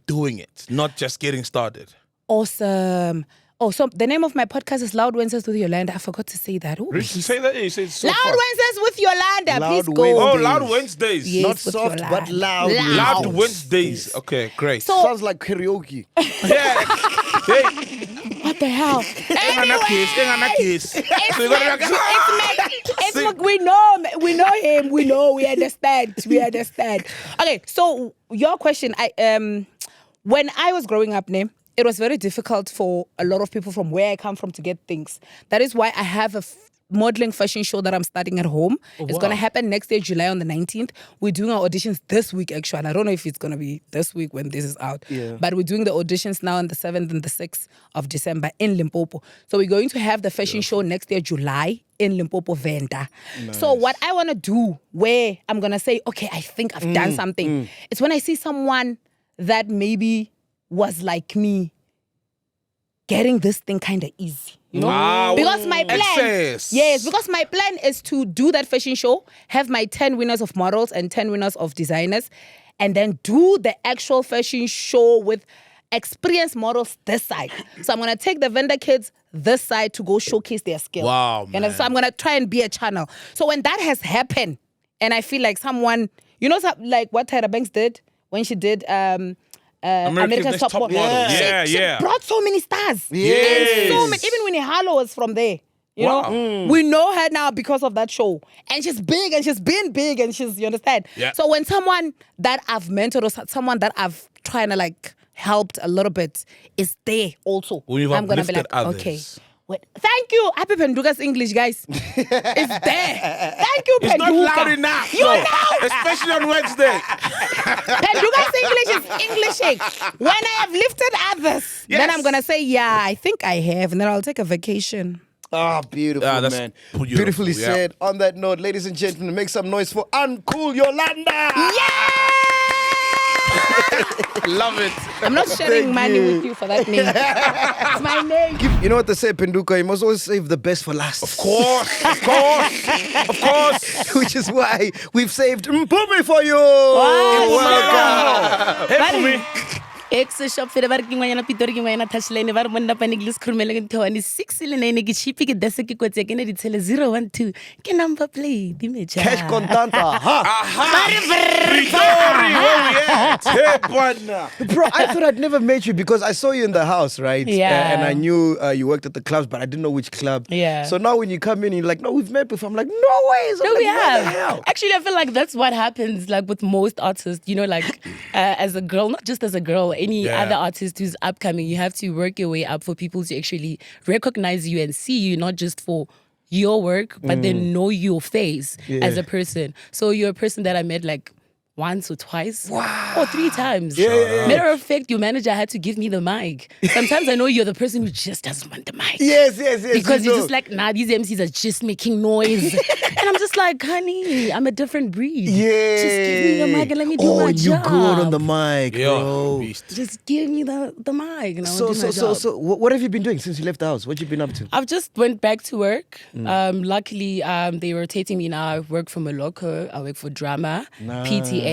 doing it, not just getting started? Awesome. Oh, so the name of my podcast is Loud Wednesdays with Yolanda. I forgot to say that. Ooh, Did you say that? You said so Loud fast. Wednesdays with Yolanda. Loud Please go. Wednesdays. Oh, Loud Wednesdays. Yes, Not with soft, Yolanda. but loud. Loud Wednesdays. Okay, great. So- Sounds like karaoke. yeah. Hey, What the hell? We know him. We understand. Okay, so your question. When I was growing up, it was very difficult for a lot of people from where I come from to get things. That is why I have a modeling fashion show that I'm starting at home. It's going to happen next year, July on the 19th. We're doing our auditions this week, actually. I don't know if it's going to be this week when this is out. Yeah. But we're doing the auditions now on the 7th and the 6th of December in Limpopo. So we're going to have the fashion show next year, July, in Limpopo Venda. Nice. So what I want to do, where I'm going to say, okay, I think I've done something. It's when I see someone that maybe was like me getting this thing kind of easy. You know? Wow. Because my plan, because my plan is to do that fashion show, have my 10 winners of models and 10 winners of designers, and then do the actual fashion show with experienced models this side. So I'm going to take the vendor kids this side to go showcase their skills. Wow, man. So I'm going to try and be a channel. So when that has happened, and I feel like someone, you know, like what Tyra Banks did when she did America's Top Model. She brought so many stars. Yes. And so many, even Winnie Harlow was from there. You know, we know her now because of that show. And she's big and she's been big and she's, you understand? Yeah. So when someone that I've mentored or someone that I've tried to like helped a little bit is there also, When you've I'm going to be uplifted like, others. okay. Wait, thank you, Happy Penduka's English, guys. It's there. Thank you, Penduka. It's not loud enough. You know, especially on Wednesday. Penduka's English is Englishing. When I have lifted others, then I'm going to say, yeah, I think I have. And then I'll take a vacation. Ah, beautiful, that's man. beautiful, Beautifully yeah. said. On that note, ladies and gentlemen, make some noise for Uncool Yolanda. Yeah! Love it. I'm not sharing money with you for that name. It's my name. You know what they say, Penduka? You must always save the best for last. Of course. Which is why we've saved Mpumi for you. Wow. Hey, Mpumi. Ex shop for the working when Pitor when I touch lane ever when the panic list criminal and 6 in a cheap get the second quote again. It's 012. Can number play? Cash contanta. Bro, I thought I'd never met you because I saw you in the house, right? Yeah. And I knew you worked at the clubs, but I didn't know which club. Yeah. So now when you come in, you're like, no, we've met before. I'm like, no ways. No, like, we what have. the hell? Actually, I feel like that's what happens like with most artists, you know, like as a girl, not just as a girl, any other artist who's upcoming, you have to work your way up for people to actually recognize you and see you, not just for your work, but then know your face as a person. So you're a person that I met like once or twice or 3 times. Matter of fact, your manager had to give me the mic. Sometimes I know you're the person who just doesn't want the mic. Yes. Because you you're know. just like, nah, these MCs are just making noise. And I'm just like, honey, I'm a different breed. Yeah. Just give me the mic and let me do my you job. good on the mic, bro. Just give me the mic and I'll So, do my job. what have you been doing since you left the house? What you been up to? I've just went back to work. Luckily, they rotating me now. I work for Moloko. I work for Drama, PTA.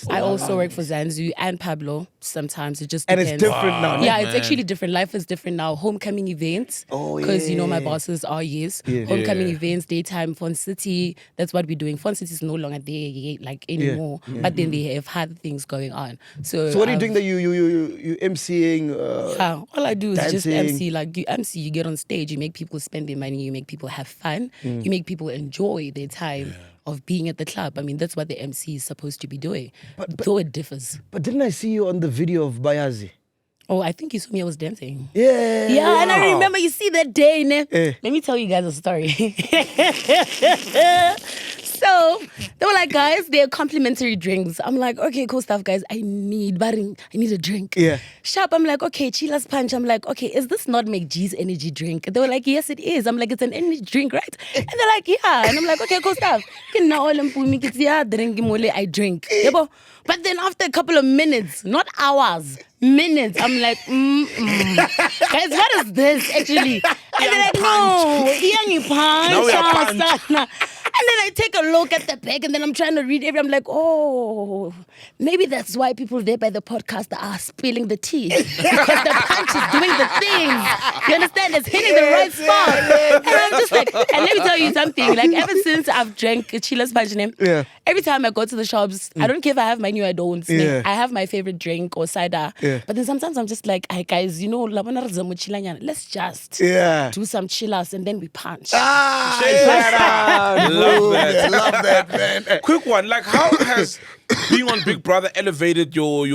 I also work for Zanzu and Pablo sometimes. It just depends. And it's different now. Yeah, it's actually different. Life is different now. Homecoming events. Because, you know, my bosses are Homecoming events, daytime, Fun City. That's what we're doing. Fun City is no longer there like anymore. But then they have other things going on. So what are you doing that you MCing? All I do is just dancing? MC. Like you MC, you get on stage, you make people spend their money, you make people have fun, you make people enjoy their time of being at the club. I mean, that's what the MC is supposed to be doing. Though it differs. But didn't I see you on the video of Bayazi? Oh, I think you saw me, I was dancing. Yeah. Yeah, and I remember you see that day, Let me tell you guys a story. So they were like, guys, they're complimentary drinks. I'm like, okay, cool stuff, guys. I need a drink. Yeah. Sharp, I'm like, okay, Chila's Punch. I'm like, okay, is this not MacG's energy drink? They were like, yes, it is. I'm like, it's an energy drink, right? And they're like, yeah. And I'm like, okay, cool stuff. I drink. But then after a couple of minutes, not hours, minutes, I'm like, guys, what is this actually? And they're like, no, Iyangi punch. Now we are punch. And then I take a look at the bag and then I'm trying to read everything. I'm like, oh, maybe that's why people there by the podcast are spilling the tea. Because the punch is doing the things. You understand? It's hitting the right spot. And I'm just like, and let me tell you something. Like, ever since I've drank Chila's Punch name, every time I go to the shops, I don't care if I have my new, I don't. Yeah. I have my favorite drink or cider. Yeah. But then sometimes I'm just like, hey guys, you know, let's just do some chillas and then we punch. Love that. Love that, man. Quick one, like how has being on Big Brother elevated your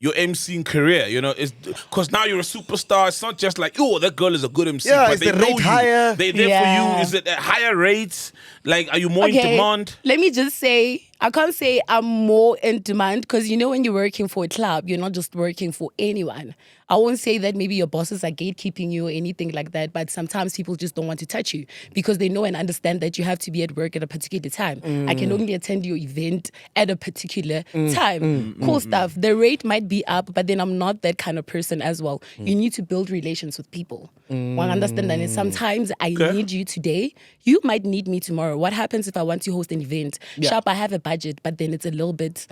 MCing career? You know, because now you're a superstar. It's not just like, oh, that girl is a good MC. Yeah, but is they the know rate you. higher? They're there for you. Is it at higher rates? Like, are you more in demand? Let me just say, I can't say I'm more in demand because, you know, when you're working for a club, you're not just working for anyone. I won't say that maybe your bosses are gatekeeping you or anything like that, but sometimes people just don't want to touch you because they know and understand that you have to be at work at a particular time. I can only attend your event at a particular time. Cool stuff. The rate might be up, but then I'm not that kind of person as well. You need to build relations with people. One understand that. And sometimes I need you today. You might need me tomorrow. What happens if I want to host an event? Sharp, I have a budget, but then it's a little bit...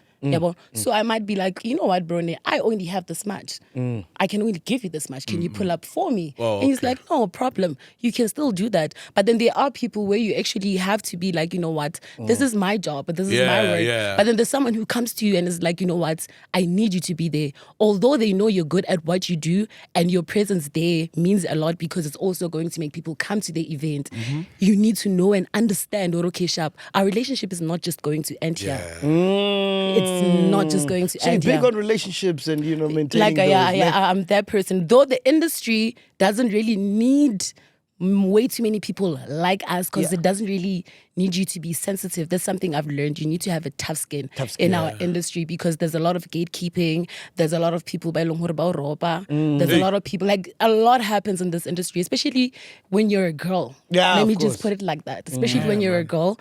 So I might be like, you know what, bro, I only have this much. I can only give you this much. Can you pull up for me? And he's like, no problem. You can still do that. But then there are people where you actually have to be like, you know what, this is my job, but this is my work. Yeah. But then there's someone who comes to you and is like, you know what, I need you to be there. Although they know you're good at what you do and your presence there means a lot because it's also going to make people come to the event. You need to know and understand, okay, Sharp, our relationship is not just going to end here. It's not just going to So you're end big here. on relationships and, you know, maintaining those. I'm that person. Though the industry doesn't really need way too many people like us because it doesn't really need you to be sensitive. That's something I've learned. You need to have a tough skin in our industry because there's a lot of gatekeeping. There's a lot of people there's a lot of people, like a lot happens in this industry, especially when you're a girl. Let me just put it like that. Especially when you're a girl,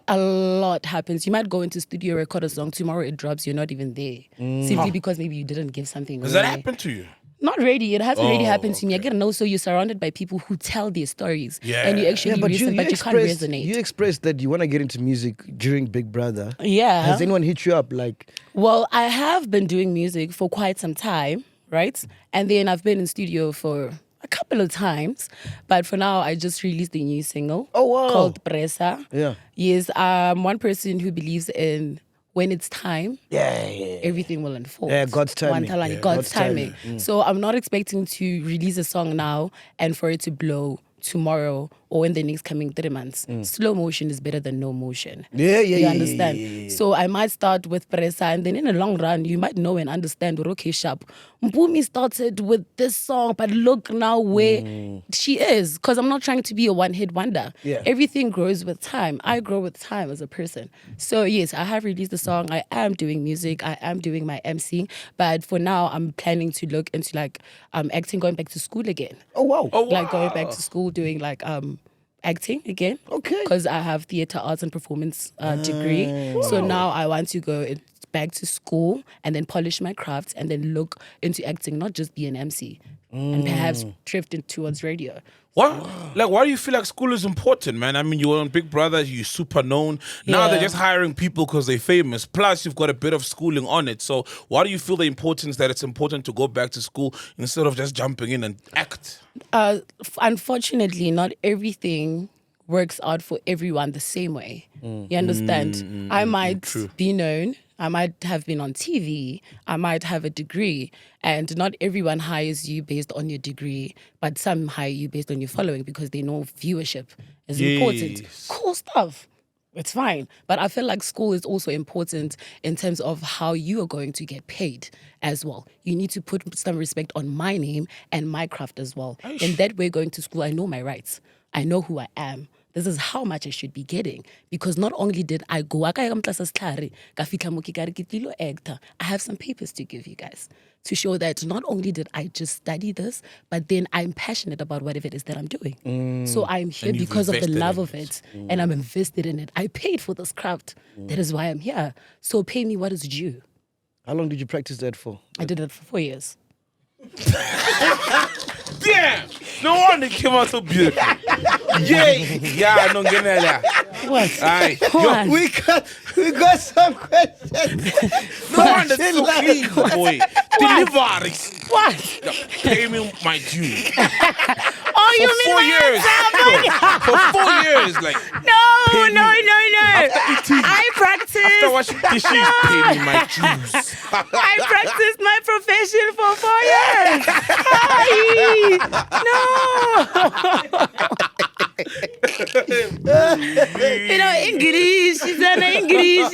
a lot happens. You might go into studio, record a song, tomorrow it drops, you're not even there. Simply because maybe you didn't give something away. Does that happen to you? Not really. It hasn't really happened to me. I get to know, so you're surrounded by people who tell their stories. And you actually listen, but you can't resonate. You expressed that you want to get into music during Big Brother. Yeah. Has anyone hit you up? Like, well, I have been doing music for quite some time, right? And then I've been in studio for a couple of times. But for now, I just released a new single called Presa. Yeah. Yes, I'm one person who believes in when it's time, everything will unfold. Yeah, God's timing. God's timing. So I'm not expecting to release a song now and for it to blow tomorrow or in the next coming 3 months. Slow motion is better than no motion. You understand? Yeah. So I might start with Presa and then in the long run, you might know and understand, okay, Sharp, Mpumi started with this song, but look now where she is. Because I'm not trying to be a one-hit wonder. Everything grows with time. I grow with time as a person. So yes, I have released the song. I am doing music. I am doing my MCing. But for now, I'm planning to look into like acting, going back to school again. Like going back to school, doing like acting again. Because I have theatre arts and performance degree. So now I want to go back to school and then polish my craft and then look into acting, not just be an MC and perhaps drift towards radio. Why do you feel like school is important, man? I mean, you were on Big Brother, you're super known. Now they're just hiring people because they're famous. Plus, you've got a bit of schooling on it. So why do you feel the importance that it's important to go back to school instead of just jumping in and act? Unfortunately, not everything works out for everyone the same way. You understand? I might be known. I might have been on TV. I might have a degree. And not everyone hires you based on your degree, but some hire you based on your following because they know viewership is important. Cool stuff. It's fine. But I feel like school is also important in terms of how you are going to get paid as well. You need to put some respect on my name and my craft as well. In that way, going to school, I know my rights. I know who I am. this is how much I should be getting. Because not only did I go, I have some papers to give you guys to show that not only did I just study this, but then I'm passionate about whatever it is that I'm doing. So I'm here And you've because of the invested love in of it. it, and I'm invested in it. I paid for this craft. That is why I'm here. So pay me what is due. How long did you practice that for? I did it for 4 years. Damn! No wonder it came out so beautiful. Yeah, no, get that. What? Aye. What? We got some questions. No wonder it's so clean, boy. Deliveries. What? Pay me my due. Oh, you For mean 4 my years. For 4 years, like. No. Pay me. After eating. I practiced. After washing dishes, pay me my dues. I practiced my profession for 4 years. You know, English. It's an English.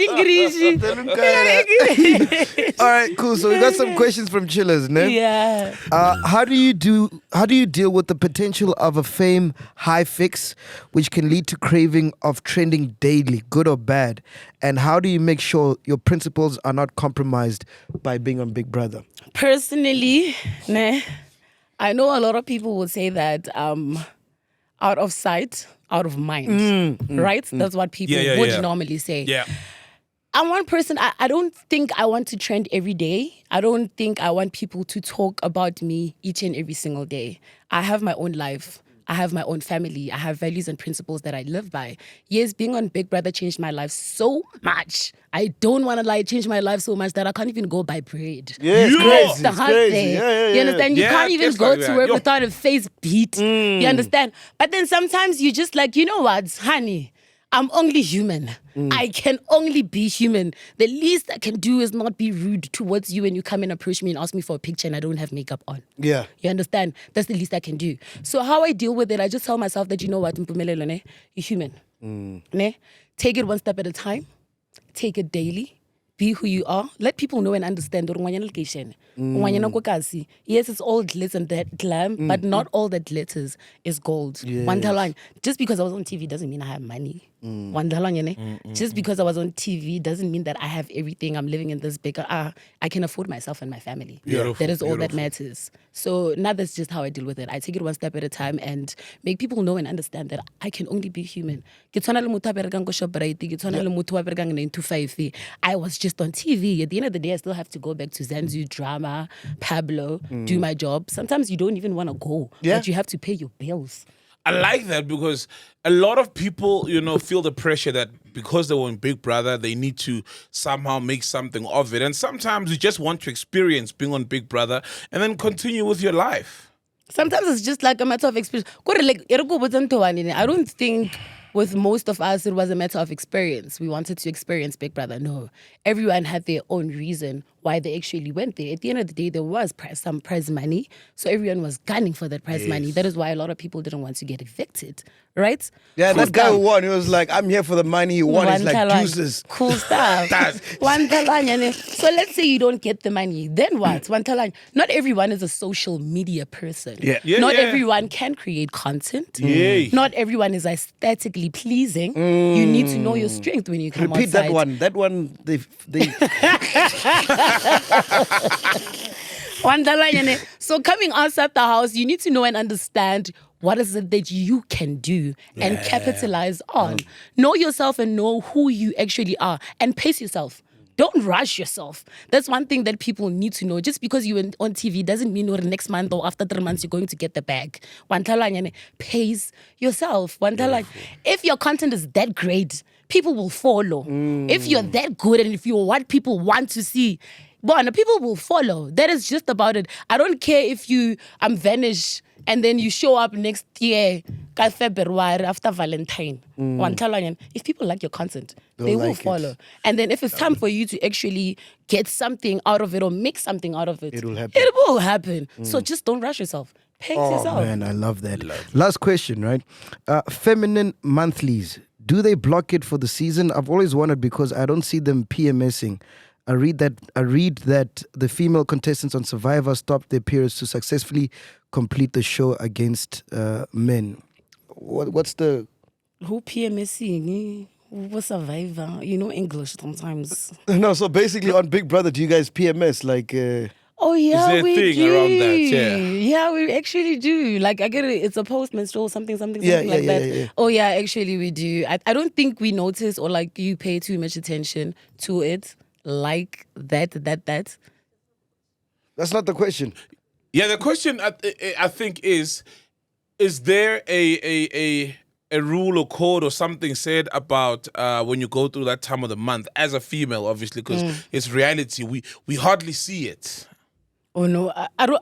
All right, cool. So we got some questions from chillers, ne? Yeah. How do you deal with the potential of a fame high fix, which can lead to craving of trending daily, good or bad? And how do you make sure your principles are not compromised by being on Big Brother? Personally, I know a lot of people would say that out of sight, out of mind, right? That's what people would normally say. Yeah. I'm one person, I don't think I want to trend every day. I don't think I want people to talk about me each and every single day. I have my own life. I have my own family. I have values and principles that I live by. Yes, being on Big Brother changed my life so much. I don't want to lie, it changed my life so much that I can't even go buy bread. Yeah, it's crazy. The It's hard crazy. thing. Yeah. You understand? You Yeah, can't even just go like to that. work Yo. without a face beat. You understand? But then sometimes you just like, you know what, honey? I'm only human. I can only be human. The least I can do is not be rude towards you when you come and approach me and ask me for a picture and I don't have makeup on. Yeah. You understand? That's the least I can do. So how I deal with it, I just tell myself that, you know what, Mpumelelo, ne? You're human. Ne? Take it one step at a time. Take it daily. Be who you are. Let people know and understand. Yes, it's all glitz and that glam, but not all that glitters is gold. One line. Just because I was on TV doesn't mean I have money. Just because I was on TV doesn't mean that I have everything. I'm living in this bigger. I can afford myself and my family. That is all that matters. So now that's just how I deal with it. I take it one step at a time and make people know and understand that I can only be human. I was just on TV. At the end of the day, I still have to go back to Zanzu, drama, Pablo, do my job. Sometimes you don't even want to go, but you have to pay your bills. I like that because a lot of people, feel the pressure that because they were in Big Brother, they need to somehow make something of it. And sometimes you just want to experience being on Big Brother and then continue with your life. Sometimes it's just like a matter of experience. I don't think with most of us it was a matter of experience. We wanted to experience Big Brother. No. Everyone had their own reason why they actually went there. At the end of the day, there was some prize money. So everyone was gunning for that prize money. That is why a lot of people didn't want to get evicted. Right? Yeah, Cool that guy stuff. who won, he was like, I'm here for the money. He won. It's like juices. Cool stuff. So let's say you don't get the money. Then what? Not everyone is a social media person. Not everyone can create content. Not everyone is aesthetically pleasing. You need to know your strength when you come Repeat outside. that one. They So coming outside the house, you need to know and understand what is it that you can do and capitalize on. Know yourself and know who you actually are and pace yourself. Don't rush yourself. That's one thing that people need to know. Just because you're on TV doesn't mean next month or after 3 months you're going to get the bag. Pace yourself. If your content is that great, people will follow. If you're that good and if you're what people want to see, people will follow. That is just about it. I don't care if you vanish and then you show up next year, February, after Valentine. If people like your content, they will follow. And then if it's time for you to actually get something out of it or make something out of it, it will happen. So just don't rush yourself. Pace yourself. Man, I love that. Last question, right? Feminine monthlies, do they block it for the season? I've always wondered because I don't see them PMSing. I read that the female contestants on Survivor stopped their periods to successfully complete the show against men. What's the Who PMSing? Who survivor? You know English sometimes. No, so basically on Big Brother, do you guys PMS like? Oh yeah, Is there a we thing do. around that? Yeah. Yeah, we actually do. Like I get it. It's a post-menstrual something like that. Yeah. Oh yeah, actually we do. I don't think we notice or like you pay too much attention to it. Like that. That's not the question. Yeah, the question I think is there a rule or code or something said about when you go through that time of the month as a female, obviously, because it's reality. We hardly see it. Oh no, I don't.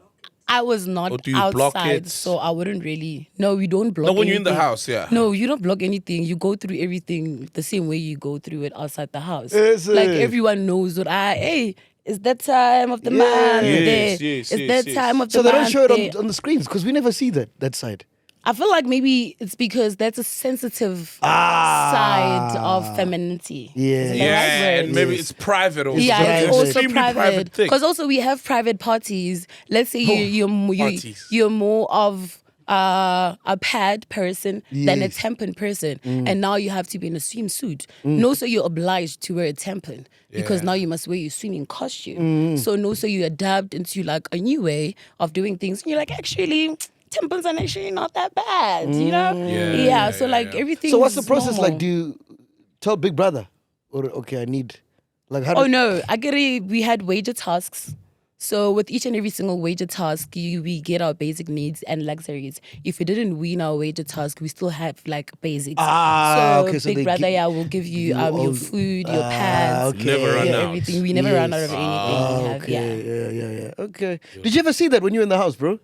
I was not Or do you block outside, it? so I wouldn't really. No, we don't block. No, when you're in the anything. house, yeah. No, you don't block anything. You go through everything the same way you go through it outside the house. Is Like it? everyone knows that. Hey, it's that time of the month. Yes, there. yes, It's yes, that yes. time of the So they month. don't show it there. on the screens because we never see that side. I feel like maybe it's because that's a sensitive side of femininity. Yeah. Isn't that Yeah, right word? and maybe it's private also. Yeah, private. it's also extremely private. thing. Because also we have private parties. Let's say Parties. you're more of a pad person than a Yes. tampon person, and now you have to be in a swimsuit. No, so you're obliged to wear a tampon because now you must wear your swimming costume. So no, so you adapt into like a new way of doing things, and you're like, actually, tampons are actually not that bad, you know? Yeah, So like everything. So what's the process normal. like? Do you tell Big Brother, or okay, I need like how? Oh no, I get it. We had wager tasks. So with each and every single wager task, we get our basic needs and luxuries. If we didn't win our wager task, we still have like basics. okay, so Big they Brother, give will give you all- your food, your pads, okay. Never run your out. everything. We never run out of anything. We have, Okay, yeah. Okay. Did you ever see that when you were in the house, bro?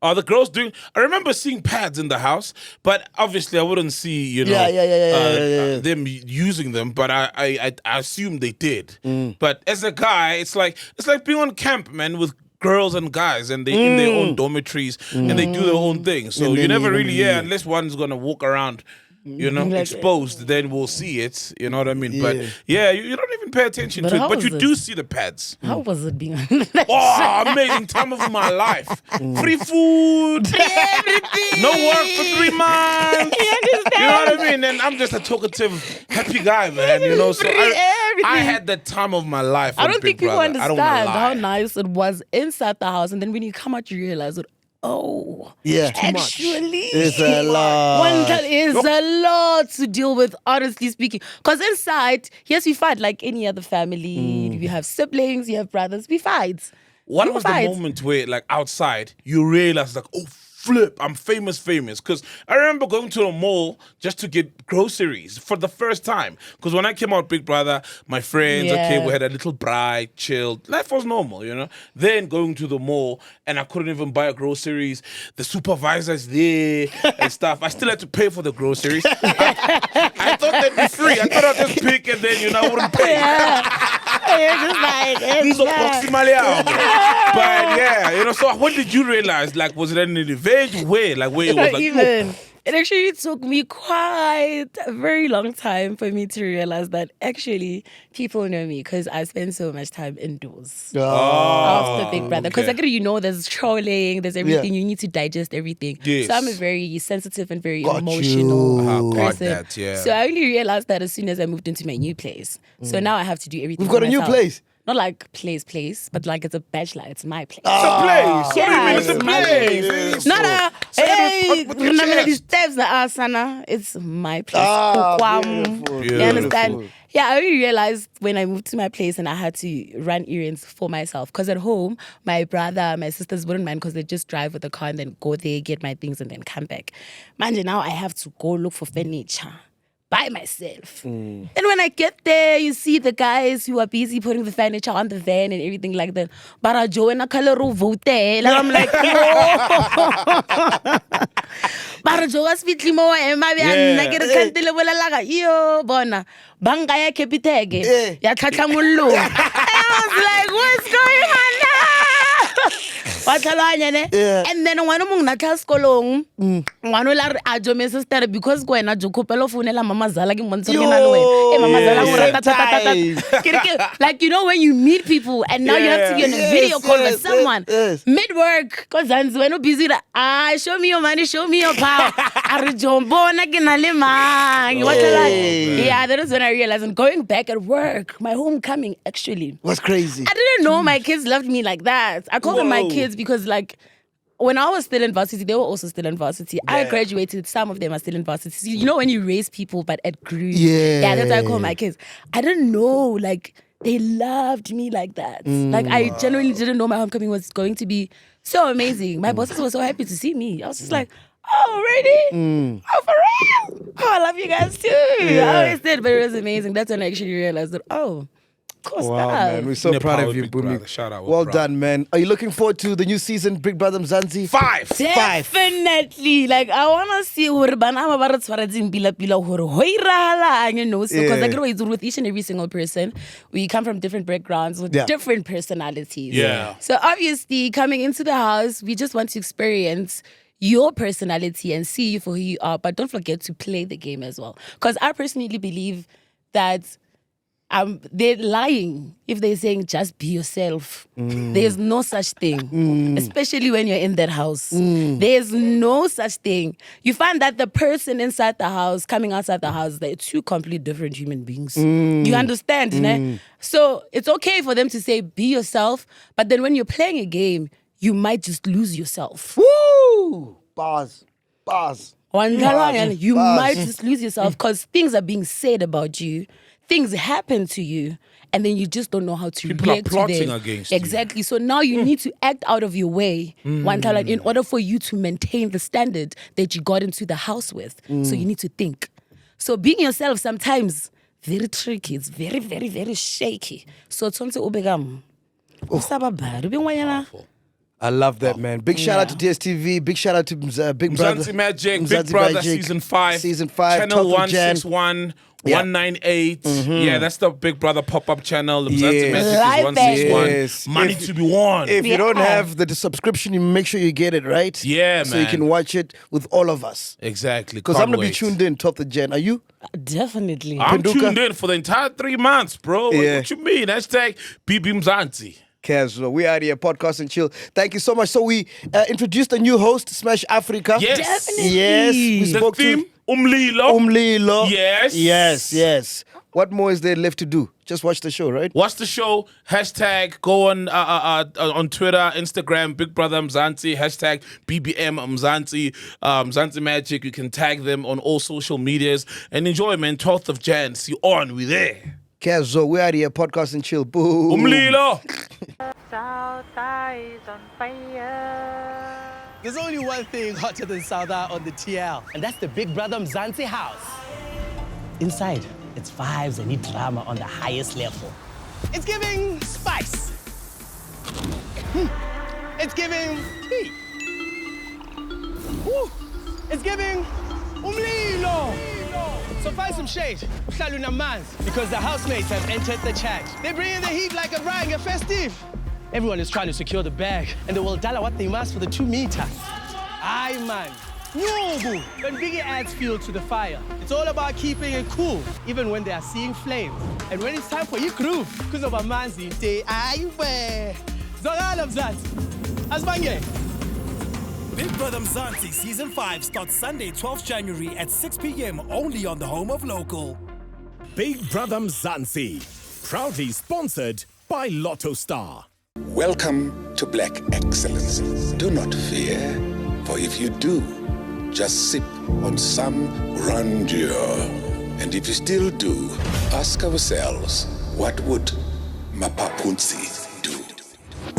Are the girls doing? I remember seeing pads in the house, but obviously I wouldn't see, you know, Yeah. them using them. But I assume they did. Mm. But as a guy, it's like being on camp, man, with girls and guys, and they in their own dormitories and they do their own thing. So And you then never you really, don't- unless one's gonna walk around. You know, Like- exposed, then we'll see it. You know what I mean? But Yeah. yeah, you don't even pay attention But to it. how But was you it? do see the pads. How was it being? Oh, amazing time of my life. Free food. Everything. No work for 3 months. You know what I mean? And I'm just a talkative, happy guy, man. You know, so I had the time of my life. I on don't Big think people Brother. I don't understand wanna how lie. nice it was inside the house, and then when you come out, you realize that. Oh, Yeah. actually, It's a lot. One is a lot to deal with, honestly speaking. Because inside, yes, we fight like any other family. You have siblings, you have brothers, we fight. What We was fight. the moment where, like, outside, you realize, like, oh, flip, I'm famous? Because I remember going to the mall just to get groceries for the first time. Because when I came out Big Brother, my friends, okay, Yeah. we had a little bride, chilled. Life was normal, you know? Then going to the mall, and I couldn't even buy groceries. The supervisor's there and stuff. I still had to pay for the groceries. I thought they'd be free. I thought I'd just pick and then, you know, I wouldn't pay. It's just like, it's So like- proximally out. But yeah, you know, so when did you realize, like, was it an event? Where? Like, where it was like, even. It actually took me quite a very long time for me to realize that actually people know me because I spend so much time indoors after Big Brother. Because okay. you know, there's trolling, there's everything. You need to digest everything. Yes. So I'm a very sensitive and very Got emotional you. Got person. that, yeah. So I only realized that as soon as I moved into my new place. So now I have to do everything. We've got for a new myself. place. Not like place, but like it's a bachelor. It's my place. it's a place. What do you mean it's a it's my place? place. Not a hey, Put your remember chest. these steps that sana. It's my place. Beautiful. You understand? Beautiful. Yeah, I only realized when I moved to my place and I had to run errands for myself. Because at home, my brother, my sisters wouldn't mind because they just drive with the car and then go there, get my things, and then come back. Man, now I have to go look for furniture by myself. Then when I get there, you see the guys who are busy putting the furniture on the van and everything like that. But I join a color vote. And I'm like, But Joe was fitly more and my Yeah. get a candle laga. Yo, bona. Banga ya kepitege. Ya tatamulu. I was like, what's going on now? Yeah. And then when I'm not skolong. ngwanola a jo me sister because go ena jo kopelo founela mama Zala ke montsho ke na le wena mama Zala go rata like you know when you meet people and now you have to be on a video call with someone mid work cuz Mzansi when you busy show me your money, show me your power are jombo na ke na le mang yeah, that is when I realized and going back at work my homecoming actually was crazy. I didn't know my kids loved me like that. I call them my kids because like when I was still in varsity, they were also still in varsity. Yeah. I graduated, some of them are still in varsity. You know when you raise people, but at group. Yeah, that's what I call my kids. I didn't know, like, they loved me like that. Like, I genuinely didn't know my homecoming was going to be so amazing. My bosses were so happy to see me. I was just like, oh, really? Oh, for real? Oh, I love you guys too. I always did, but it was amazing. That's when I actually realized that, oh, wow, man. We're so proud of you, Mpumi. Shout out. Well done, man. Are you looking forward to the new season, Big Brother Mzansi? 5. Definitely. Like, I want to see hore bana ba ba re tshwaretseng pila hore ho irahalang, you know. So, because like it's with each and every single person, we come from different backgrounds with different personalities. Yeah. So, obviously, coming into the house, we just want to experience your personality and see you for who you are. But don't forget to play the game as well. Because I personally believe that they're lying if they're saying just be yourself. There's no such thing, especially when you're in that house. There's no such thing. You find that the person inside the house, coming outside the house, they're two completely different human beings. You understand? Né? So it's okay for them to say be yourself, but then when you're playing a game, you might just lose yourself. Woo! Bars. You might just lose yourself because things are being said about you. Things happen to you, and then you just don't know how to People react are plotting to them. against you. Exactly. So now you need to act out of your way, in order for you to maintain the standard that you got into the house with. So you need to think. So being yourself sometimes very tricky. It's very, very, very shaky. So it's I love that, man. Big shout out to DStv. Big shout out to Big Brother. Mzansi MacG, Big Brother Magic, Season 5. Season 5. Channel 161. 198. Yeah, that's the Big Brother pop-up channel. Mzansi MacG is 161. Yes. Money to be won. If you don't have the subscription, you make sure you get it, right? Yeah, man. So you can watch it with all of us. Exactly. Because I'm going to be tuned in 12th of Jan. Are you? Definitely. I'm Penduka? tuned in for the entire 3 months, bro. What you mean? Hashtag BB Mzansi. Casual. We out here, podcast and chill. Thank you so much. So we introduced a new host, Smash Africa. Yes. Definitely. Yes. We spoke The theme, to Umlilo. Yes. What more is there left to do? Just watch the show, right? Watch the show. Hashtag go on Twitter, Instagram, Big Brother Mzansi. Hashtag BBM Mzansi. Mzansi MacG. You can tag them on all social medias. And enjoy, man. 12th of Jan. See you on. We there. Casual. We out here, podcast and chill. Boom. Umlilo. South is on fire. There's only one thing hotter than Sauda on the TL, and that's the Big Brother Mzansi house. Inside, it's vibes and drama on the highest level. It's giving spice. It's giving tea. Woo. It's giving umlilo. So find some shade, because the housemates have entered the chat. They bring in the heat like a rang, a festive. Everyone is trying to secure the bag, and they will tell what they must for the 2 meter. Aye, man. No, when Biggie adds fuel to the fire, it's all about keeping it cool, even when they are seeing flames. And when it's time for you groove, because of a man's day, aye, where? Zogala Mzansi. Asbange. Big Brother Mzansi Season 5 starts Sunday, 12th January at 6 p.m. only on the home of local. Big Brother Mzansi, proudly sponsored by Lotto Star. Welcome to Black Excellence. Do not fear, for if you do, just sip on some grandeur. And if you still do, ask ourselves, what would Mapapunzi do?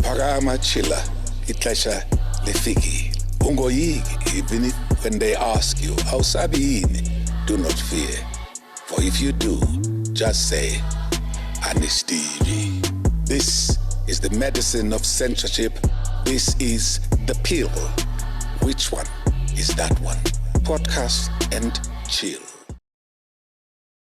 Parama chila, itlesha lefiki. Ungoyigi, even when they ask you, awusabi yini? Do not fear, for if you do, just say, Stevie. This is the medicine of censorship. This is the pill. Which one is that one? Podcast and chill.